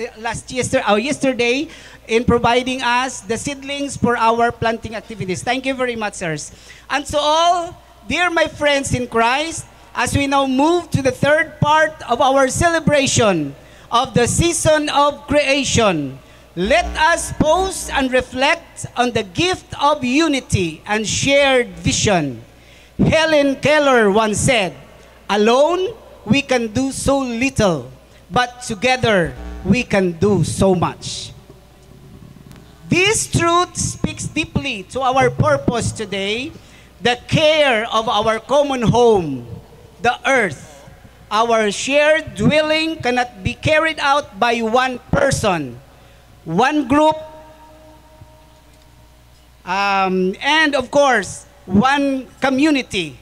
S10: yesterday in providing us the seedlings for our planting activities. Thank you very much, sirs. And so all, dear my friends in Christ, as we now move to the third part of our celebration of the season of creation, let us pause and reflect on the gift of unity and shared vision. Helen Keller once said, "Alone, we can do so little, but together, we can do so much." This truth speaks deeply to our purpose today, the care of our common home, the earth. Our shared dwelling cannot be carried out by one person, one group, and of course, one community.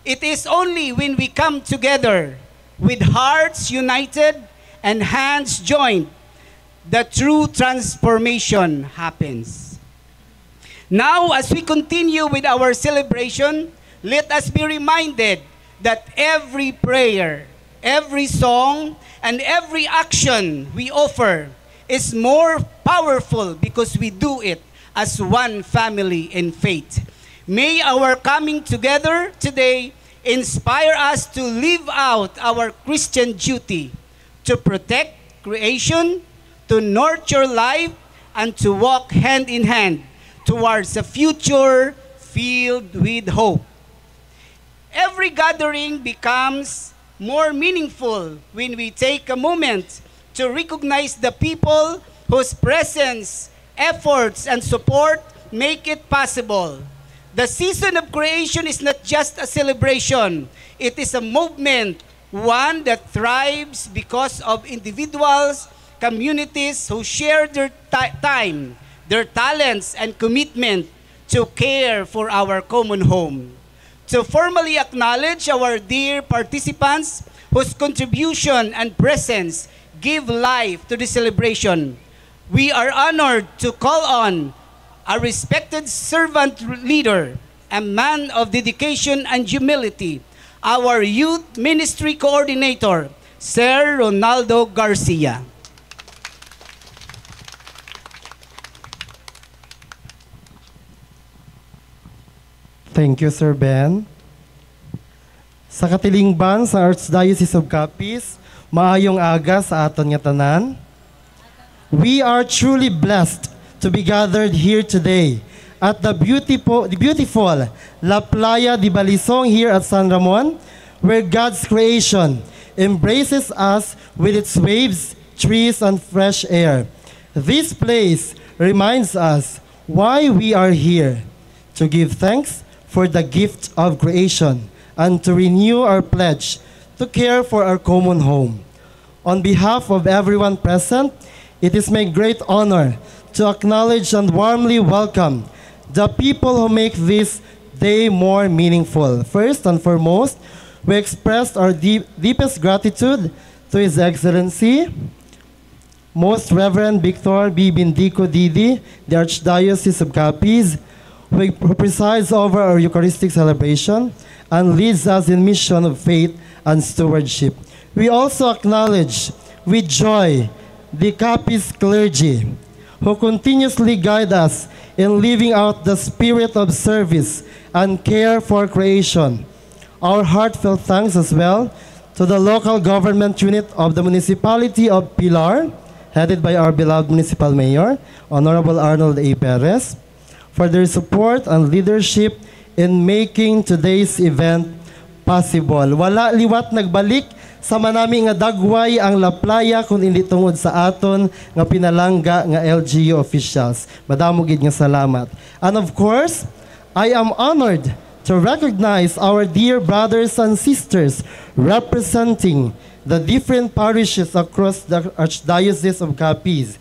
S10: It is only when we come together with hearts united and hands joined that true transformation happens. Now, as we continue with our celebration, let us be reminded that every prayer, every song, and every action we offer is more powerful because we do it as one family in faith. May our coming together today inspire us to live out our Christian duty, to protect creation, to nurture life, and to walk hand in hand towards a future filled with hope. Every gathering becomes more meaningful when we take a moment to recognize the people whose presence, efforts, and support make it possible. The season of creation is not just a celebration. It is a movement, one that thrives because of individuals, communities who share their time, their talents, and commitment to care for our common home. To formally acknowledge our dear participants whose contribution and presence give life to the celebration, we are honored to call on a respected servant leader, a man of dedication and humility, our youth ministry coordinator, Sir Ronaldo Garcia.
S11: Thank you, Sir Ben. Sa katilingban sa Archdiocese of Capiz, maayong aga sa aton nga tanan. We are truly blessed to be gathered here today at the beautiful La Playa de Balisong here at San Ramon, where God's creation embraces us with its waves, trees, and fresh air. This place reminds us why we are here, to give thanks for the gift of creation and to renew our pledge to care for our common home. On behalf of everyone present, it is my great honor to acknowledge and warmly welcome the people who make this day more meaningful. First and foremost, we express our deepest gratitude to His Excellency, Most Reverend Victor B. Bindico Didi, the Archdiocese of Capiz, who presides over our Eucharistic celebration and leads us in mission of faith and stewardship. We also acknowledge with joy the Capiz clergy, who continuously guide us in living out the spirit of service and care for creation. Our heartfelt thanks as well to the local government unit of the Municipality of Pilar, headed by our beloved Municipal Mayor, Honorable Arnold A. Perez, for their support and leadership in making today's event possible. Wala liwat nagbalik sa manami nga dagway ang La Playa kung hindi tungod sa aton nga pinalangga nga LGU officials. Madamo gid nga salamat. And of course, I am honored to recognize our dear brothers and sisters representing the different parishes across the Archdiocese of Capiz.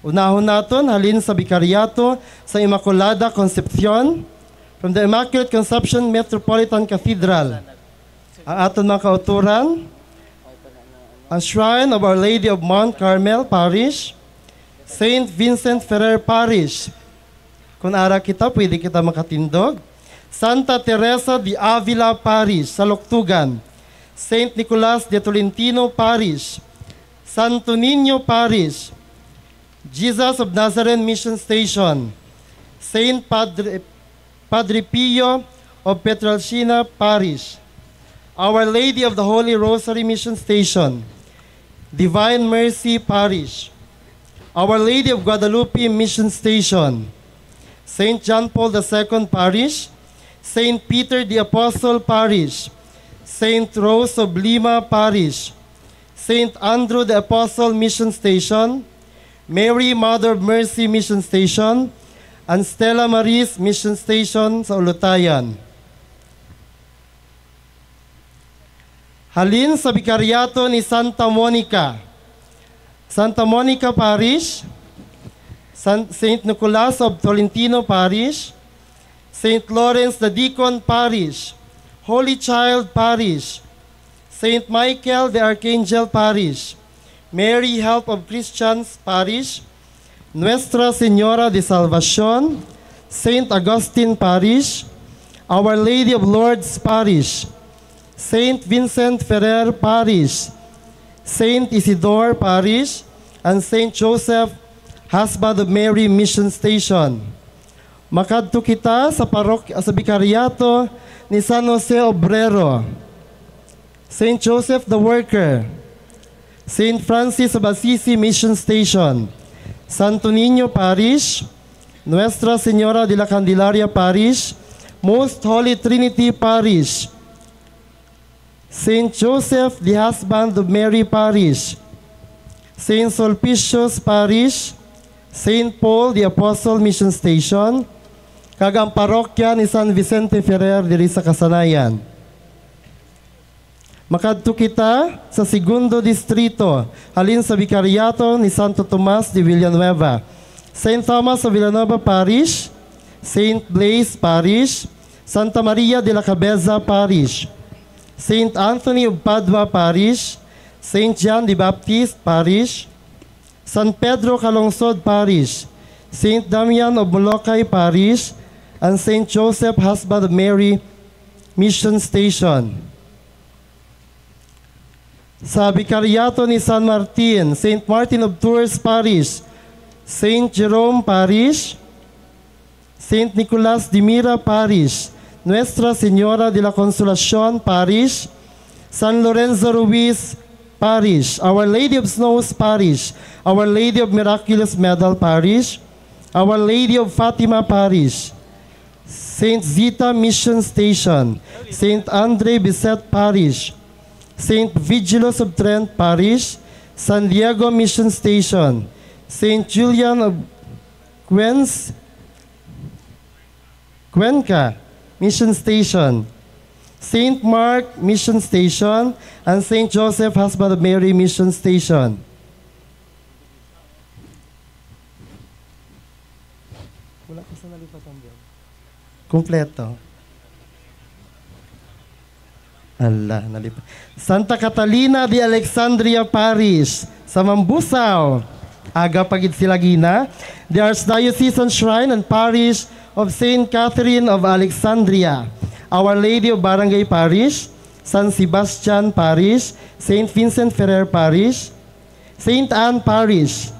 S11: Unahon naton halin sa Bikaryato sa Immaculada Concepcion from the Immaculate Conception Metropolitan Cathedral. Ang aton mga kauturan, ang Shrine of Our Lady of Mount Carmel Parish, St. Vincent Ferrer Parish. Kung ara kita, pwede kita makatindog. Santa Teresa de Avila Parish sa Luktugan, St. Nicolas de Tolentino Parish, Santo Niño Parish, Jesus of Nazareth Mission Station, St. Padre Pio of Petralcina Parish, Our Lady of the Holy Rosary Mission Station, Divine Mercy Parish, Our Lady of Guadalupe Mission Station, St. John Paul II Parish, St. Peter the Apostle Parish, St. Rose of Lima Parish, St. Andrew the Apostle Mission Station, Mary Mother of Mercy Mission Station, and Stella Maris Mission Station sa Ulutayan. Halin sa Bikaryato ni Santa Monica, Santa Monica Parish, St. Nicholas of Tolentino Parish, St. Lawrence the Deacon Parish, Holy Child Parish, St. Michael the Archangel Parish, Mary Help of Christians Parish, Nuestra Señora de Salvacion, St. Augustine Parish, Our Lady of Lourdes Parish, St. Vincent Ferrer Parish, St. Isidore Parish, and St. Joseph, Husband of Mary Mission Station. Makadto kita sa sa Bikaryato ni San Jose Obrero, St. Joseph the Worker, St. Francis of Assisi Mission Station, Santo Niño Parish, Nuestra Señora de la Candelaria Parish, Most Holy Trinity Parish, St. Joseph the Husband of Mary Parish, St. Sulpicius Parish, St. Paul the Apostle Mission Station, kag ang parokya ni San Vicente Ferrer diri sa Kasanayan. Makadto kita sa segundo distrito, halin sa Bikaryato ni Santo Tomas de Villanueva, St. Thomas of Villanova Parish, St. Blaise Parish, Santa Maria de la Cabeza Parish, St. Anthony of Padua Parish, St. John the Baptist Parish, San Pedro Calungsod Parish, St. Damian of Molokai Parish, and St. Joseph Husband of Mary Mission Station. Sa Bikaryato ni San Martin, St. Martin of Tours Parish, St. Jerome Parish, St. Nicolas de Mira Parish, Nuestra Señora de la Consolación Parish, San Lorenzo Ruiz Parish, Our Lady of Snows Parish, Our Lady of Miraculous Medal Parish, Our Lady of Fatima Parish, St. Zita Mission Station, St. Andre Bisset Parish, St. Vigilus of Trent Parish, San Diego Mission Station, St. Julian of Cuenca Mission Station, St. Mark Mission Station, and St. Joseph Husband of Mary Mission Station. Wala ko sa nalipat ang bill. Kompleto. Allah, nalipat. Santa Catalina de Alexandria Parish, sa Mambusaw, aga pagid silagina, the Archdiocesan Shrine and Parish of St. Catherine of Alexandria, Our Lady of Barangay Parish, San Sebastian Parish, St. Vincent Ferrer Parish, St. Anne Parish,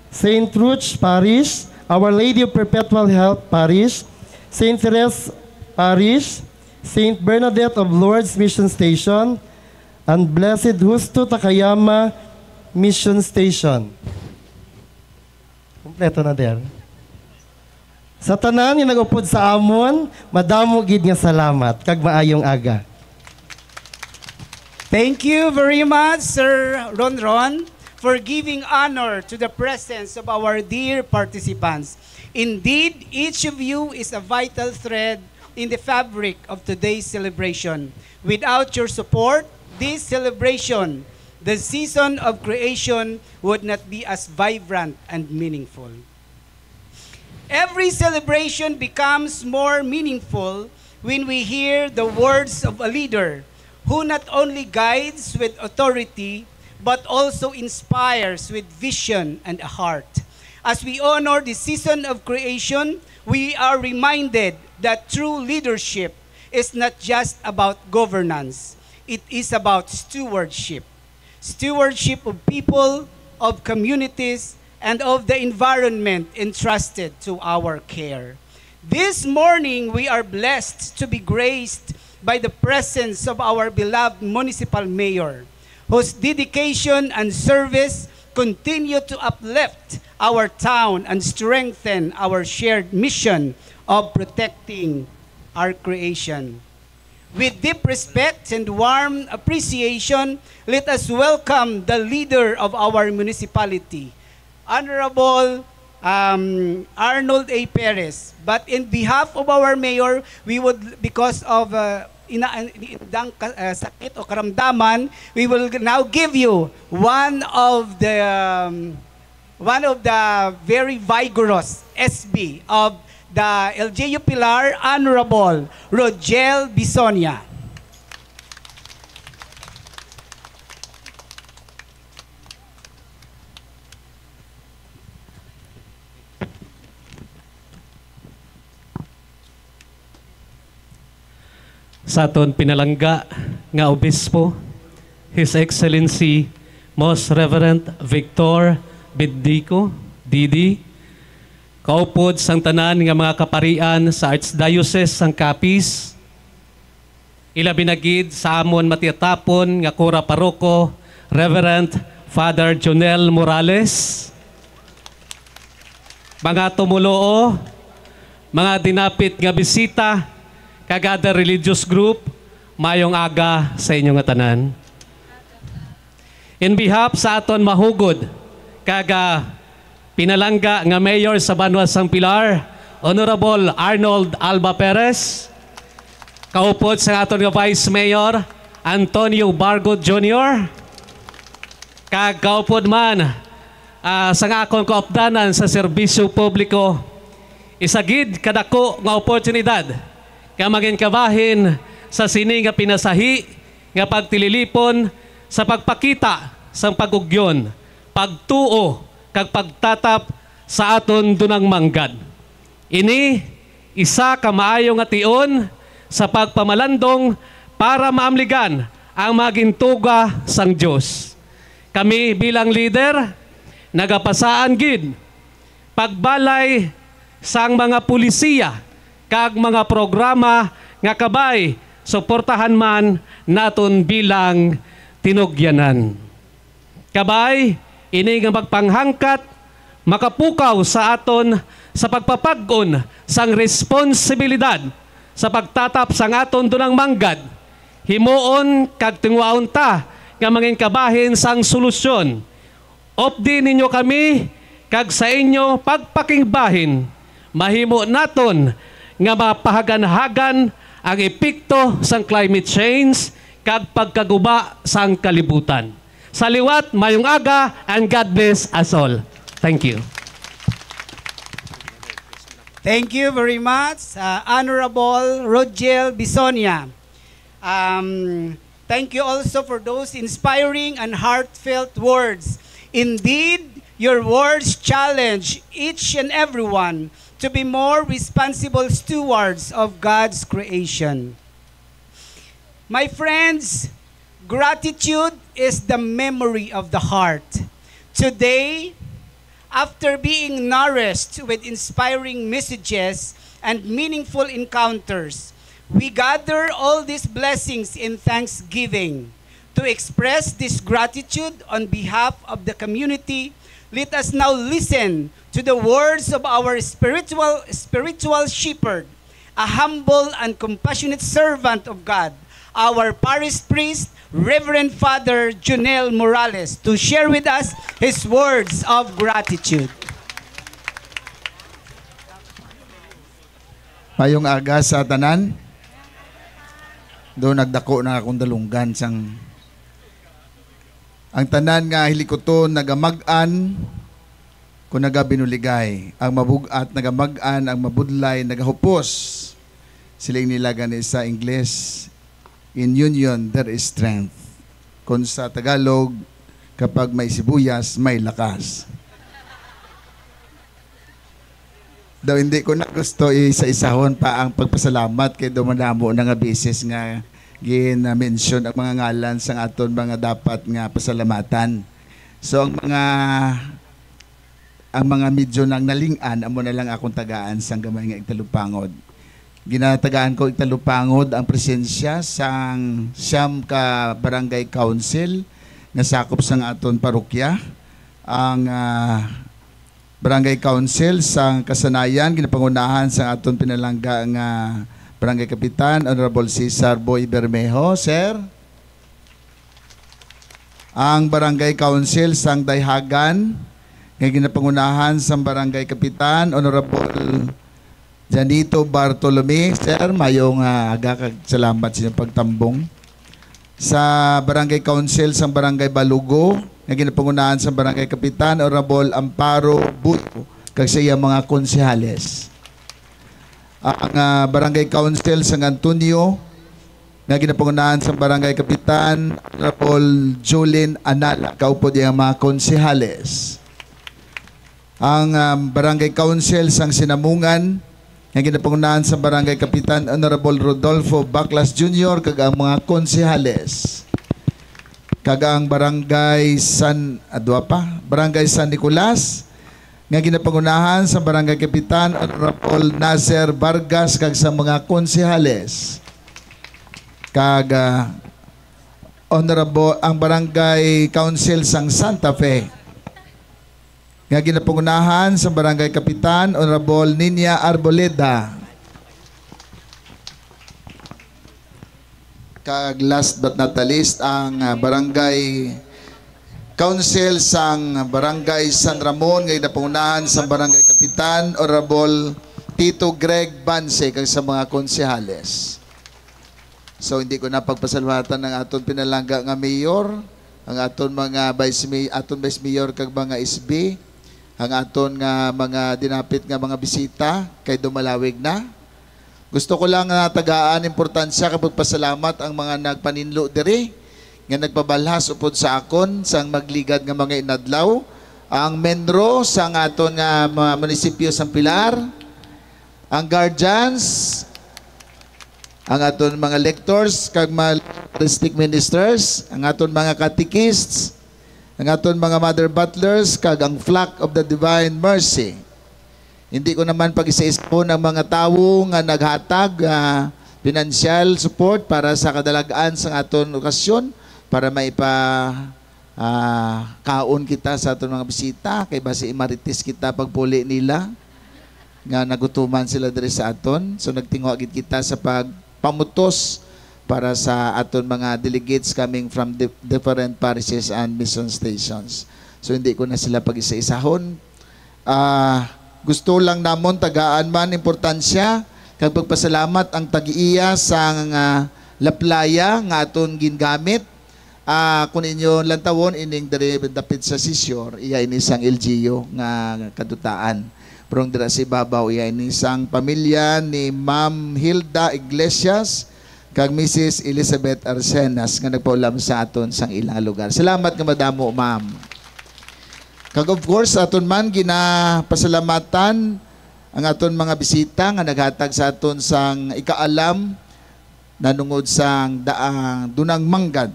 S11: St. Ruch Parish, Our Lady of Perpetual Help Parish, St. Therese Parish, St. Bernadette of Lourdes Mission Station, and Blessed Justo Takayama Mission Station. Kompleto na der. Sa tanan nga nagupod sa amon, madamo gid nga salamat kag maayong aga.
S10: Thank you very much, Sir Ronron, for giving honor to the presence of our dear participants. Indeed, each of you is a vital thread in the fabric of today's celebration. Without your support, this celebration, the season of creation, would not be as vibrant and meaningful. Every celebration becomes more meaningful when we hear the words of a leader who not only guides with authority, but also inspires with vision and a heart. As we honor the season of creation, we are reminded that true leadership is not just about governance. It is about stewardship. Stewardship of people, of communities, and of the environment entrusted to our care. This morning, we are blessed to be graced by the presence of our beloved municipal mayor, whose dedication and service continue to uplift our town and strengthen our shared mission of protecting our creation. With deep respect and warm appreciation, let us welcome the leader of our municipality, Honorable Arnold A. Perez. But in behalf of our mayor, we would, because of sakit o karamdaman, we will now give you one of the very vigorous SB of the LGU Pilar, Honorable Rogel Bisonia.
S12: Sa aton pinalangga nga obispo, His Excellency Most Reverend Victor Bendico, Didi, kaupod sang tanan nga mga kaparian sa Archdiocese sang Capiz, ilabi na gid sa amon matiatapon nga kura paroko, Reverend Father Jonel Morales, mga tumuloo, mga dinapit nga bisita, kagada religious group, mayong aga sa inyong tanan. In behalf sa aton mahugod, kaga pinalangga nga mayor sa Banwas sang Pilar, Honorable Arnold Alba Perez, kaupod sa aton nga Vice Mayor, Antonio Bargo Jr., kag kaupod man sa nga akong kaupdanan sa serbisyo publiko, isagid kadako nga oportunidad nga maging kabahin sa sini nga pinasahi nga pagtililipon sa pagpakita sang pagugyon, pagtuo kag pagtatap sa aton dunang manggad. Ini isa ka maayo nga tion sa pagpamalandong para maamligan ang magintuga sang Dios. Kami bilang leader nagapasaan gid pagbalay sang mga pulisiya kag mga programa nga kabay suportahan man naton bilang tinugyanan. Kabay, ini nga magpanghangkat, makapukaw sa aton sa pagpapag-on sang responsibilidad sa pagtatap sang aton dunang manggad. Himuon kag tingwaon ta nga mangin kabahin sang solusyon. Opdi ninyo kami kag sa inyo pagpakingbahin. Mahimo naton nga mapahagan-hagan ang epekto sang climate change kag pagkaguba sang kalibutan. Sa liwat, mayong aga, and God bless us all. Thank you.
S10: Thank you very much, Honorable Rogel Bisonia. Thank you also for those inspiring and heartfelt words. Indeed, your words challenge each and everyone to be more responsible stewards of God's creation. My friends, gratitude is the memory of the heart. Today, After being nourished with inspiring messages and meaningful encounters, we gather all these blessings in thanksgiving. To express this gratitude on behalf of the community, let us now listen to the words of our spiritual shepherd, a humble and compassionate servant of God, our parish priest, Reverend Father Junel Morales, to share with us his words of gratitude.
S13: Mayong aga sa tanan. Doon nagdako na akong dalunggan sang ang tanan nga hilikoton nagamag-an kung nagabinuligay. Ang mabugat nagamag-an, ang mabudlay nagahupos. Siling nila gani sa Ingles, in union there is strength. Kung sa Tagalog, kapag may sibuyas, may lakas. Daw hindi ko na gusto isa-isahon pa ang pagpasalamat kay dumadamo na nga beses nga gina-mention ang mga ngalan sa aton mga dapat nga pasalamatan. So ang mga medyo nang nalingan, amo na lang akong tagaan sang gamay nga Igtalupangod. Ginatagaan ko Igtalupangod ang presensya sang siyam ka barangay council nga sakop sang aton parokya. Ang barangay council sang Kasanayan ginapangunahan sang aton pinalangga nga barangay kapitan Honorable Cesar Boy Bermejo, sir. Ang barangay council sang Dayhagan nga ginapangunahan sang barangay kapitan Honorable Janito Bartolome, sir, mayong aga kag salamat sa inyong pagtambong. Sa barangay council sang barangay Balugo nga ginapangunahan sa barangay kapitan Honorable Amparo Buto kag sa iyang mga konsehales. Ang barangay council sang Antonio nga ginapangunahan sa barangay kapitan Honorable Julin Anala kaupo diyang mga konsehales. Ang barangay council sang Sinamungan nga ginapangunahan sa barangay kapitan Honorable Rodolfo Baclas Jr. kag ang mga konsehales. Kag ang barangay barangay San Nicolas nga ginapangunahan sa barangay kapitan Honorable Nazer Vargas kag sa mga konsehales. Kag honorable ang barangay council sang Santa Fe nga ginapangunahan sa barangay kapitan Honorable Ninia Arboleda. Kag last but not the least ang barangay council sang barangay San Ramon nga ginapangunahan sa barangay kapitan Honorable Tito Greg Banse kag sa mga konsehales. So hindi ko na pagpasalamatan ng aton pinalangga nga mayor, ang aton mga vice mayor kag mga SB, ang aton nga mga dinapit nga mga bisita kay dumalawig na. Gusto ko lang tagaan importansya kapag pasalamat ang mga nagpaninlo diri nga nagpabalhas upod sa akon sang magligad nga mga inadlaw, ang menro sang aton nga mga munisipyo sang Pilar, ang guardians, ang aton mga lectors kag mga district ministers, ang aton mga catechists, ang aton mga mother butlers kag ang flock of the divine mercy. Hindi ko naman pag-isa-isa po ng mga tawo nga naghatag financial support para sa kadalagaan sa aton okasyon para kaon kita sa aton mga bisita kay basi imaritis kita pagpuli nila nga nagutuman sila diri sa aton. So nagtingwa gid kita sa pagpamutos para sa aton mga delegates coming from different parishes and mission stations. So hindi ko na sila pag-isa-isahon. Gusto lang namon tagaan man importansya kag pagpasalamat ang tag-iya sa laplaya nga aton gingamit. Kung inyo lantawon ining diri dapit sa Sisior, iya ini sang LGU nga kadutaan. Pero dira si babaw iya ini sang pamilya ni Ma'am Hilda Iglesias kag Mrs. Elizabeth Arsenas nga nagpaulam sa aton sang ilang lugar. Salamat nga madamo, ma'am. Kag of course aton man ginapasalamatan ang aton mga bisita nga naghatag sa aton sang ikaalam nanungod sang daang dunang manggad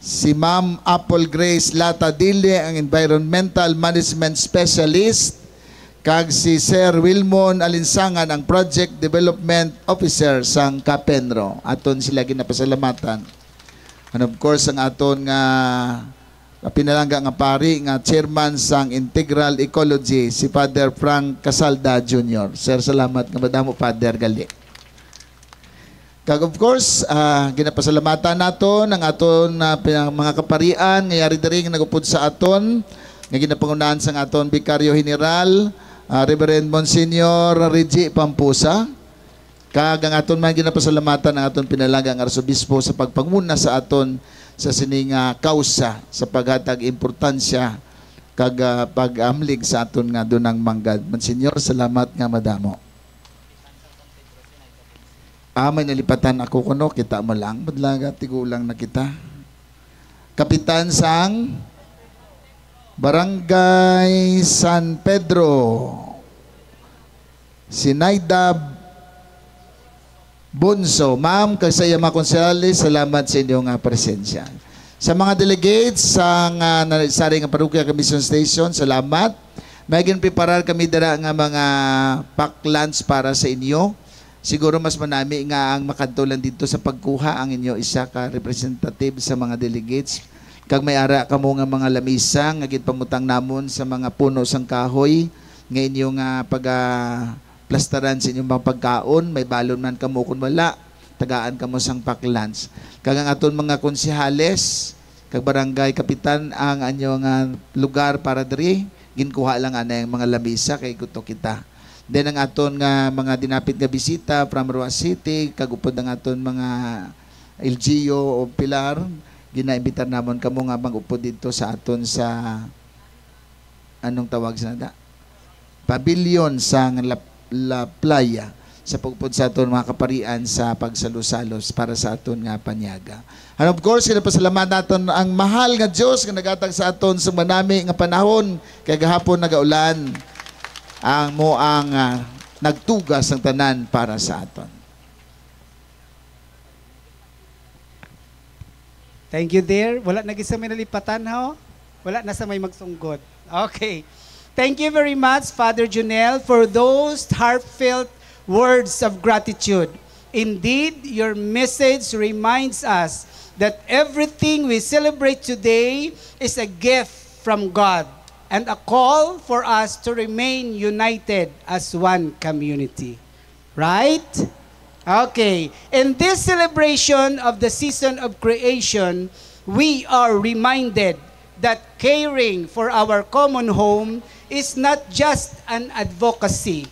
S13: si Ma'am Apple Grace Latadille, ang Environmental Management Specialist, kag si Sir Wilmon Alinsangan, ang Project Development Officer sang Kapenro. Aton sila ginapasalamatan. And of course, ang aton nga pinalangga nga pari nga chairman sang Integral Ecology, si Father Frank Casalda Jr. Sir, salamat nga madamo, Father, gali. Kag of course, ginapasalamatan naton ang aton mga kaparian nga yari diri nga nagupod sa aton nga ginapangunahan sang aton Vicario General, Reverend Monsignor Reggie Pampusa. Kag ang aton man ginapasalamatan ang aton pinalanggang Arsobispo sa pagpanguna sa aton sa sining kausa sa paghatag importansya kag pag-amlig sa aton nga dunang manggad. Monsignor, salamat nga madamo. May nalipatan ako kuno, kita mo lang, madlaga tigulang na kita. Kapitan sang Barangay San Pedro, si Naida Bunso. Ma'am, kasaya mga konsyales, salamat sa inyong presensya. Sa mga delegates sa saring Parokya Commission Station, salamat. May ginpreparar kami dara nga mga pack lunch para sa inyo. Siguro mas manami nga ang makadtulan dito sa pagkuha ang inyo isa ka representative sa mga delegates. Kag may ara kamo nga mga lamisa nga ginpamutang namon sa mga puno sang kahoy nga inyo nga plastaran sa inyong mga pagkaon, may balon man kamo kung wala, tagaan kamo sang paklans. Kag ang aton mga konsehales, kag barangay kapitan ang anyong lugar para diri, ginkuha lang ana yung mga lamisa kay gusto kita. Then ang aton nga mga dinapit nga bisita from Roa City, kag upod ang aton mga LGU o Pilar, ginaimbitar namon kamo nga mag-upod dito sa aton sa anong tawag sa nada? Pavilion sa La Playa sa pagpud sa aton mga kaparian sa pagsalos-salos para sa aton nga panyaga. And of course, kinapasalamatan naton ang mahal nga Dios nga nagatag sa aton sa manami nga panahon kay gahapon nagaulan ang nagtugas ng tanan para sa aton.
S10: Thank you, dear. Wala na gisa may nalipatan, ho? Wala na sa may magsunggod. Okay. Thank you very much, Father Junel, for those heartfelt words of gratitude. Indeed, your message reminds us that everything we celebrate today is a gift from God and a call for us to remain united as one community. Right? Okay. In this celebration of the season of creation, we are reminded that caring for our common home is not just an advocacy,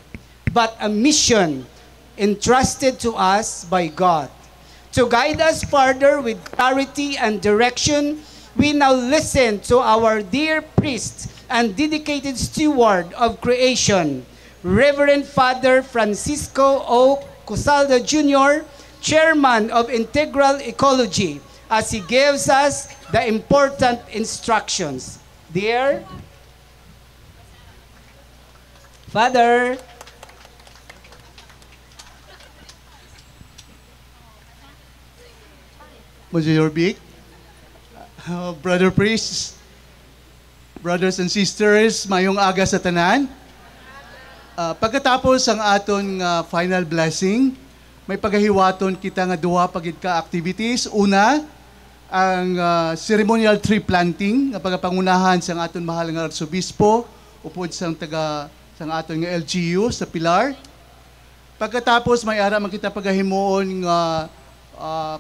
S10: but a mission entrusted to us by God. To guide us further with clarity and direction, we now listen to our dear priest and dedicated steward of creation, Reverend Father Francisco O. Casalda Jr., Chairman of Integral Ecology, as he gives us the important instructions. Dear Father,
S14: Monsignor Vic, Brother Priest, brothers and sisters, mayong aga sa tanan. Pagkatapos ang aton final blessing, may pagahiwaton kita nga duha pagid ka activities. Una, ang ceremonial tree planting nga pagapangunahan sa aton mahal nga Arsobispo upod sang aton nga LGU sa Pilar. Pagkatapos may ara man kita pagahimuon nga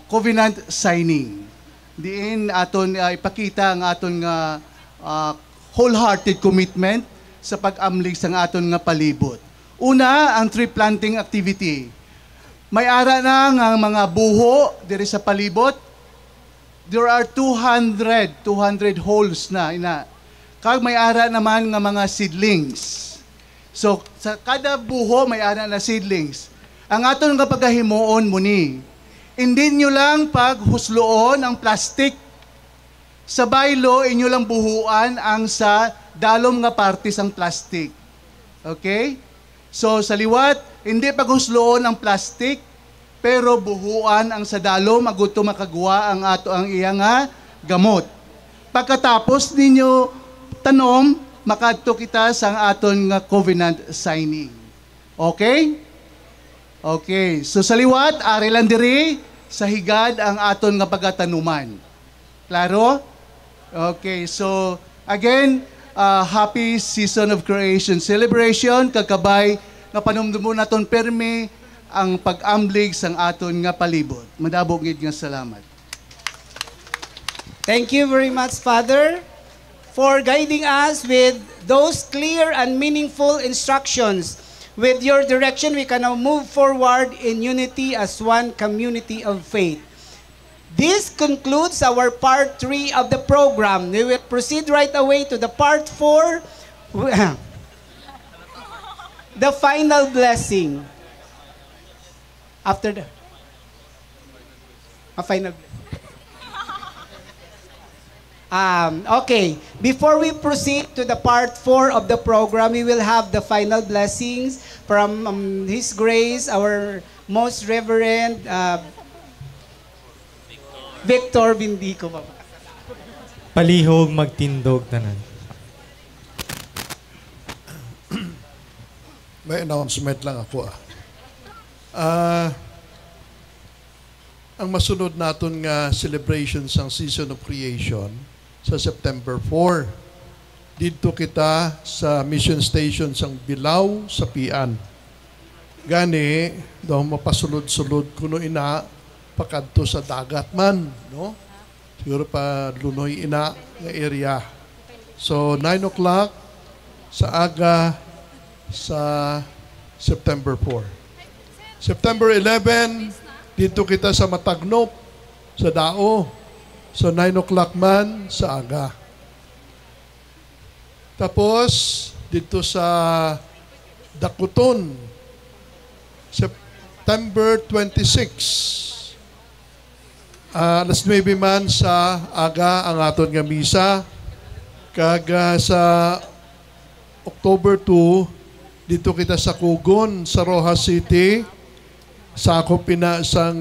S14: covenant signing. Diin aton ipakita ang aton nga wholehearted commitment sa pag-amlig sa aton nga palibot. Una, ang tree planting activity. May ara na nga mga buho diri sa palibot. There are 200 holes na ina. Kag may ara naman nga mga seedlings. So sa kada buho may ara na seedlings. Ang aton nga pagahimuon muni, hindi nyo lang paghusloon ang plastic. Sa baylo, inyo lang buhuan ang sa dalom nga parte sang plastic. Okay? So sa liwat, hindi paghusloon ang plastic, pero buhuan ang sa dalom, aguto makagawa ang ato ang iya nga gamot. Pagkatapos ninyo tanom, makadto kita sa aton nga covenant signing. Okay? Okay. So sa liwat, ari lang diri, sa higad ang aton nga pagatanuman. Klaro? Okay. So again, happy season of creation celebration, kakabay nga panumdumo naton permi ang pag-amblig sang aton nga palibot. Madabog gid nga salamat.
S10: Thank you very much, Father, for guiding us with those clear and meaningful instructions. With your direction, we can now move forward in unity as one community of faith. This concludes our part 3 of the program. We will proceed right away to the part 4, the final blessing. After the final blessing. Okay, before we proceed to the part 4 of the program, we will have the final blessings from His Grace, our Most Reverend Victor Bindico.
S6: Palihog magtindog tanan.
S2: May announcement lang ako. Ang masunod naton nga celebration sang Season of Creation sa September 4. Dito kita sa mission station sang Bilao sa Pian. Gani, daw mapasulod-sulod kuno ina pakadto sa dagat man, no? Siguro pa lunoy ina nga area. So 9 o'clock sa aga sa September 4. September 11, dito kita sa Matagnop, sa Dao. So 9 o'clock man sa aga. Tapos, dito sa Dakuton, September 26. Alas 9 man sa aga ang aton nga misa. Kaga sa October 2, dito kita sa Kugon, sa Rojas City. Sakop pina sang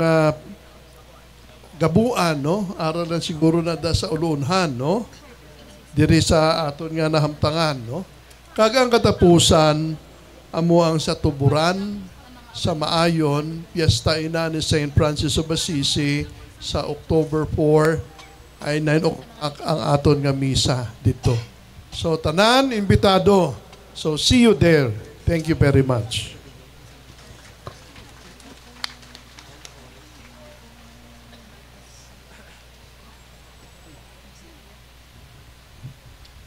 S2: gabuan, no? Aral lang siguro na da sa ulunhan, no? Diri sa aton nga nahamtangan, no? Kagang katapusan, amo ang sa Tuburan, sa Maayon, piyesta ina ni St. Francis of Assisi sa October 4, ay 9 o'clock ang aton nga misa dito. So, tanan, imbitado. So, see you there. Thank you very much.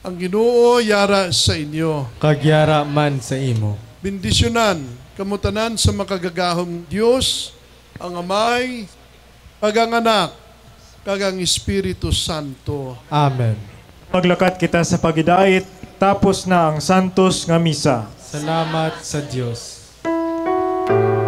S2: Ang Ginoo yara sa inyo.
S6: Kagyara man sa imo.
S2: Bendisyonan, kamutanan sa makagagahong Diyos, ang Amay, kagang Anak, kagang Espiritu Santo.
S6: Amen. Maglakat kita sa pagidait, tapos na ang santos nga misa. Salamat sa Diyos.
S5: Amen.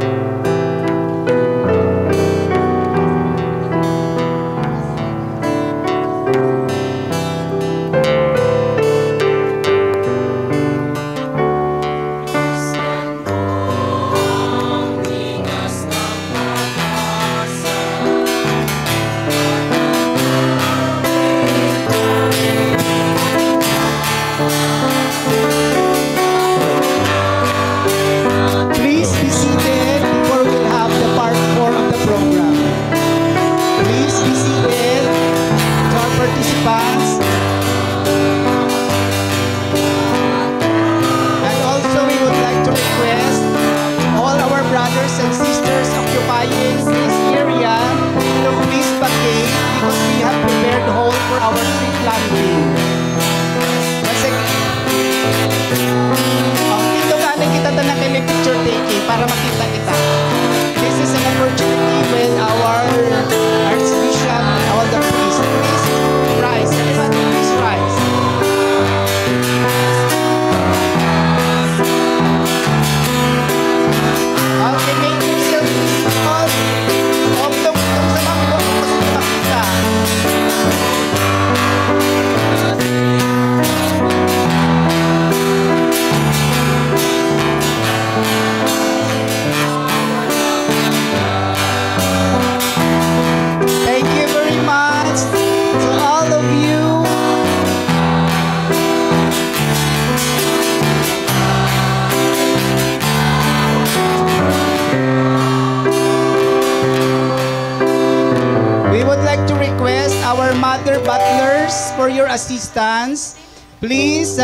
S10: assistance, please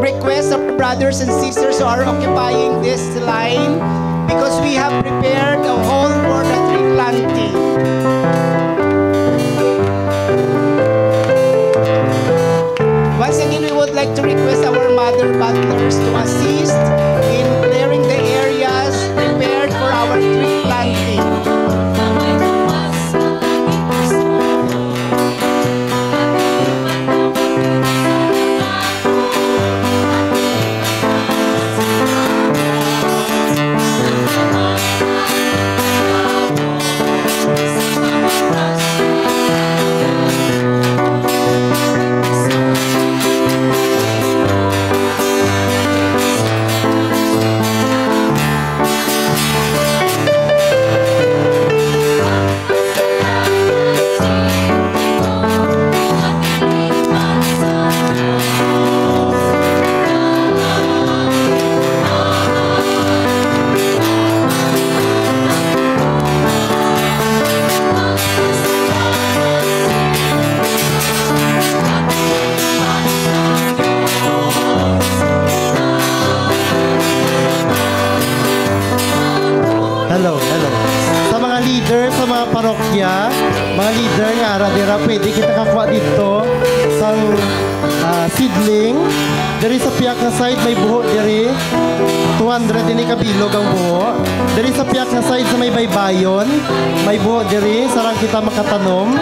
S10: request our brothers and sisters who are occupying this line because we have prepared a hall for the tree planting. Once again, we would like to request our mother butlers to assist in clearing the areas prepared for our tree planting.
S11: parokya, mga leader nga ara dira pwede kita kakuha dito sang seedling. Diri sa piyak nga side may buho diri 200 ini kabilog ang buho. Diri sa piyak nga side sa may baybayon may buho diri sarang kita makatanom.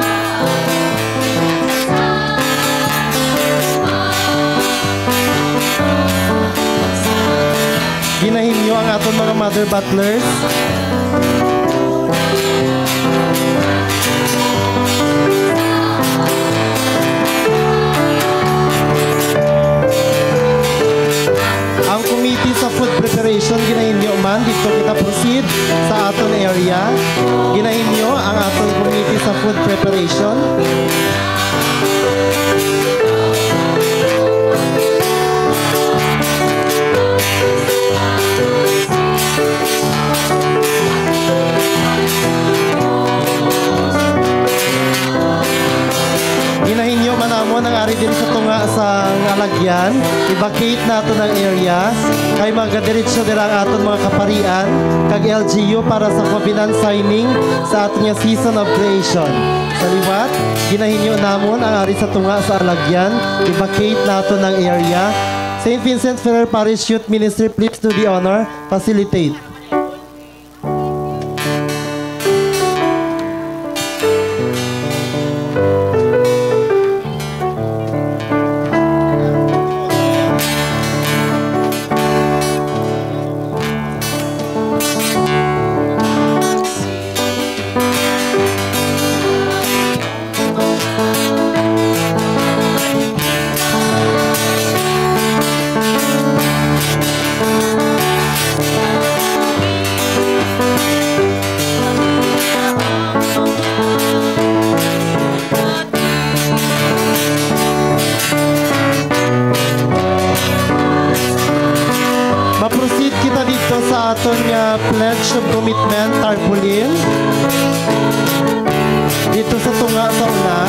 S11: Ginahin nyo ang aton mga mother butlers. Ang committee sa food preparation, ginahin nyo man. Dito kita proceed sa aton area. Ginahin nyo ang aton committee sa food preparation. Ginahin nyo manamon ang ari din sa tunga sa alagyan. I-vacate nato ng area. Kay magadiretso dira ang aton mga kaparian kag LGU para sa covenant signing sa aton nga season of creation. Sa liwat, ginahin nyo namon ang ari sa tunga sa alagyan. I-vacate nato ng area. St. Vincent Ferrer Parish Youth Ministry, please do the honor. Facilitate. Ma-proceed kita dito sa aton nga pledge of commitment tarpaulin. Dito sa tunga sa una.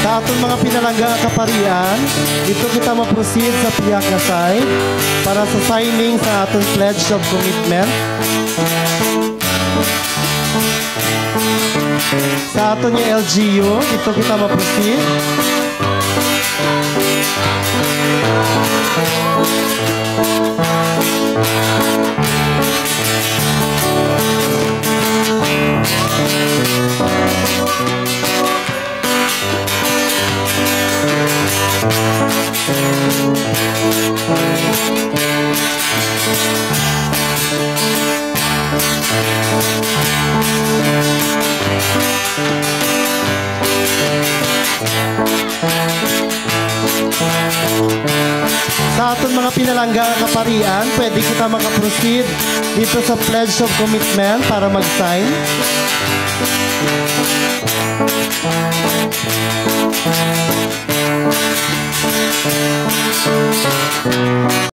S11: Sa aton mga pinalangga kaparian, dito kita ma-proceed sa piyak na side para sa signing sa aton pledge of commitment. Sa aton yung LGU, dito kita ma-proceed. sa aton mga pinalangga nga kaparian, pwede kita maka-proceed dito sa Pledge of Commitment para mag-sign.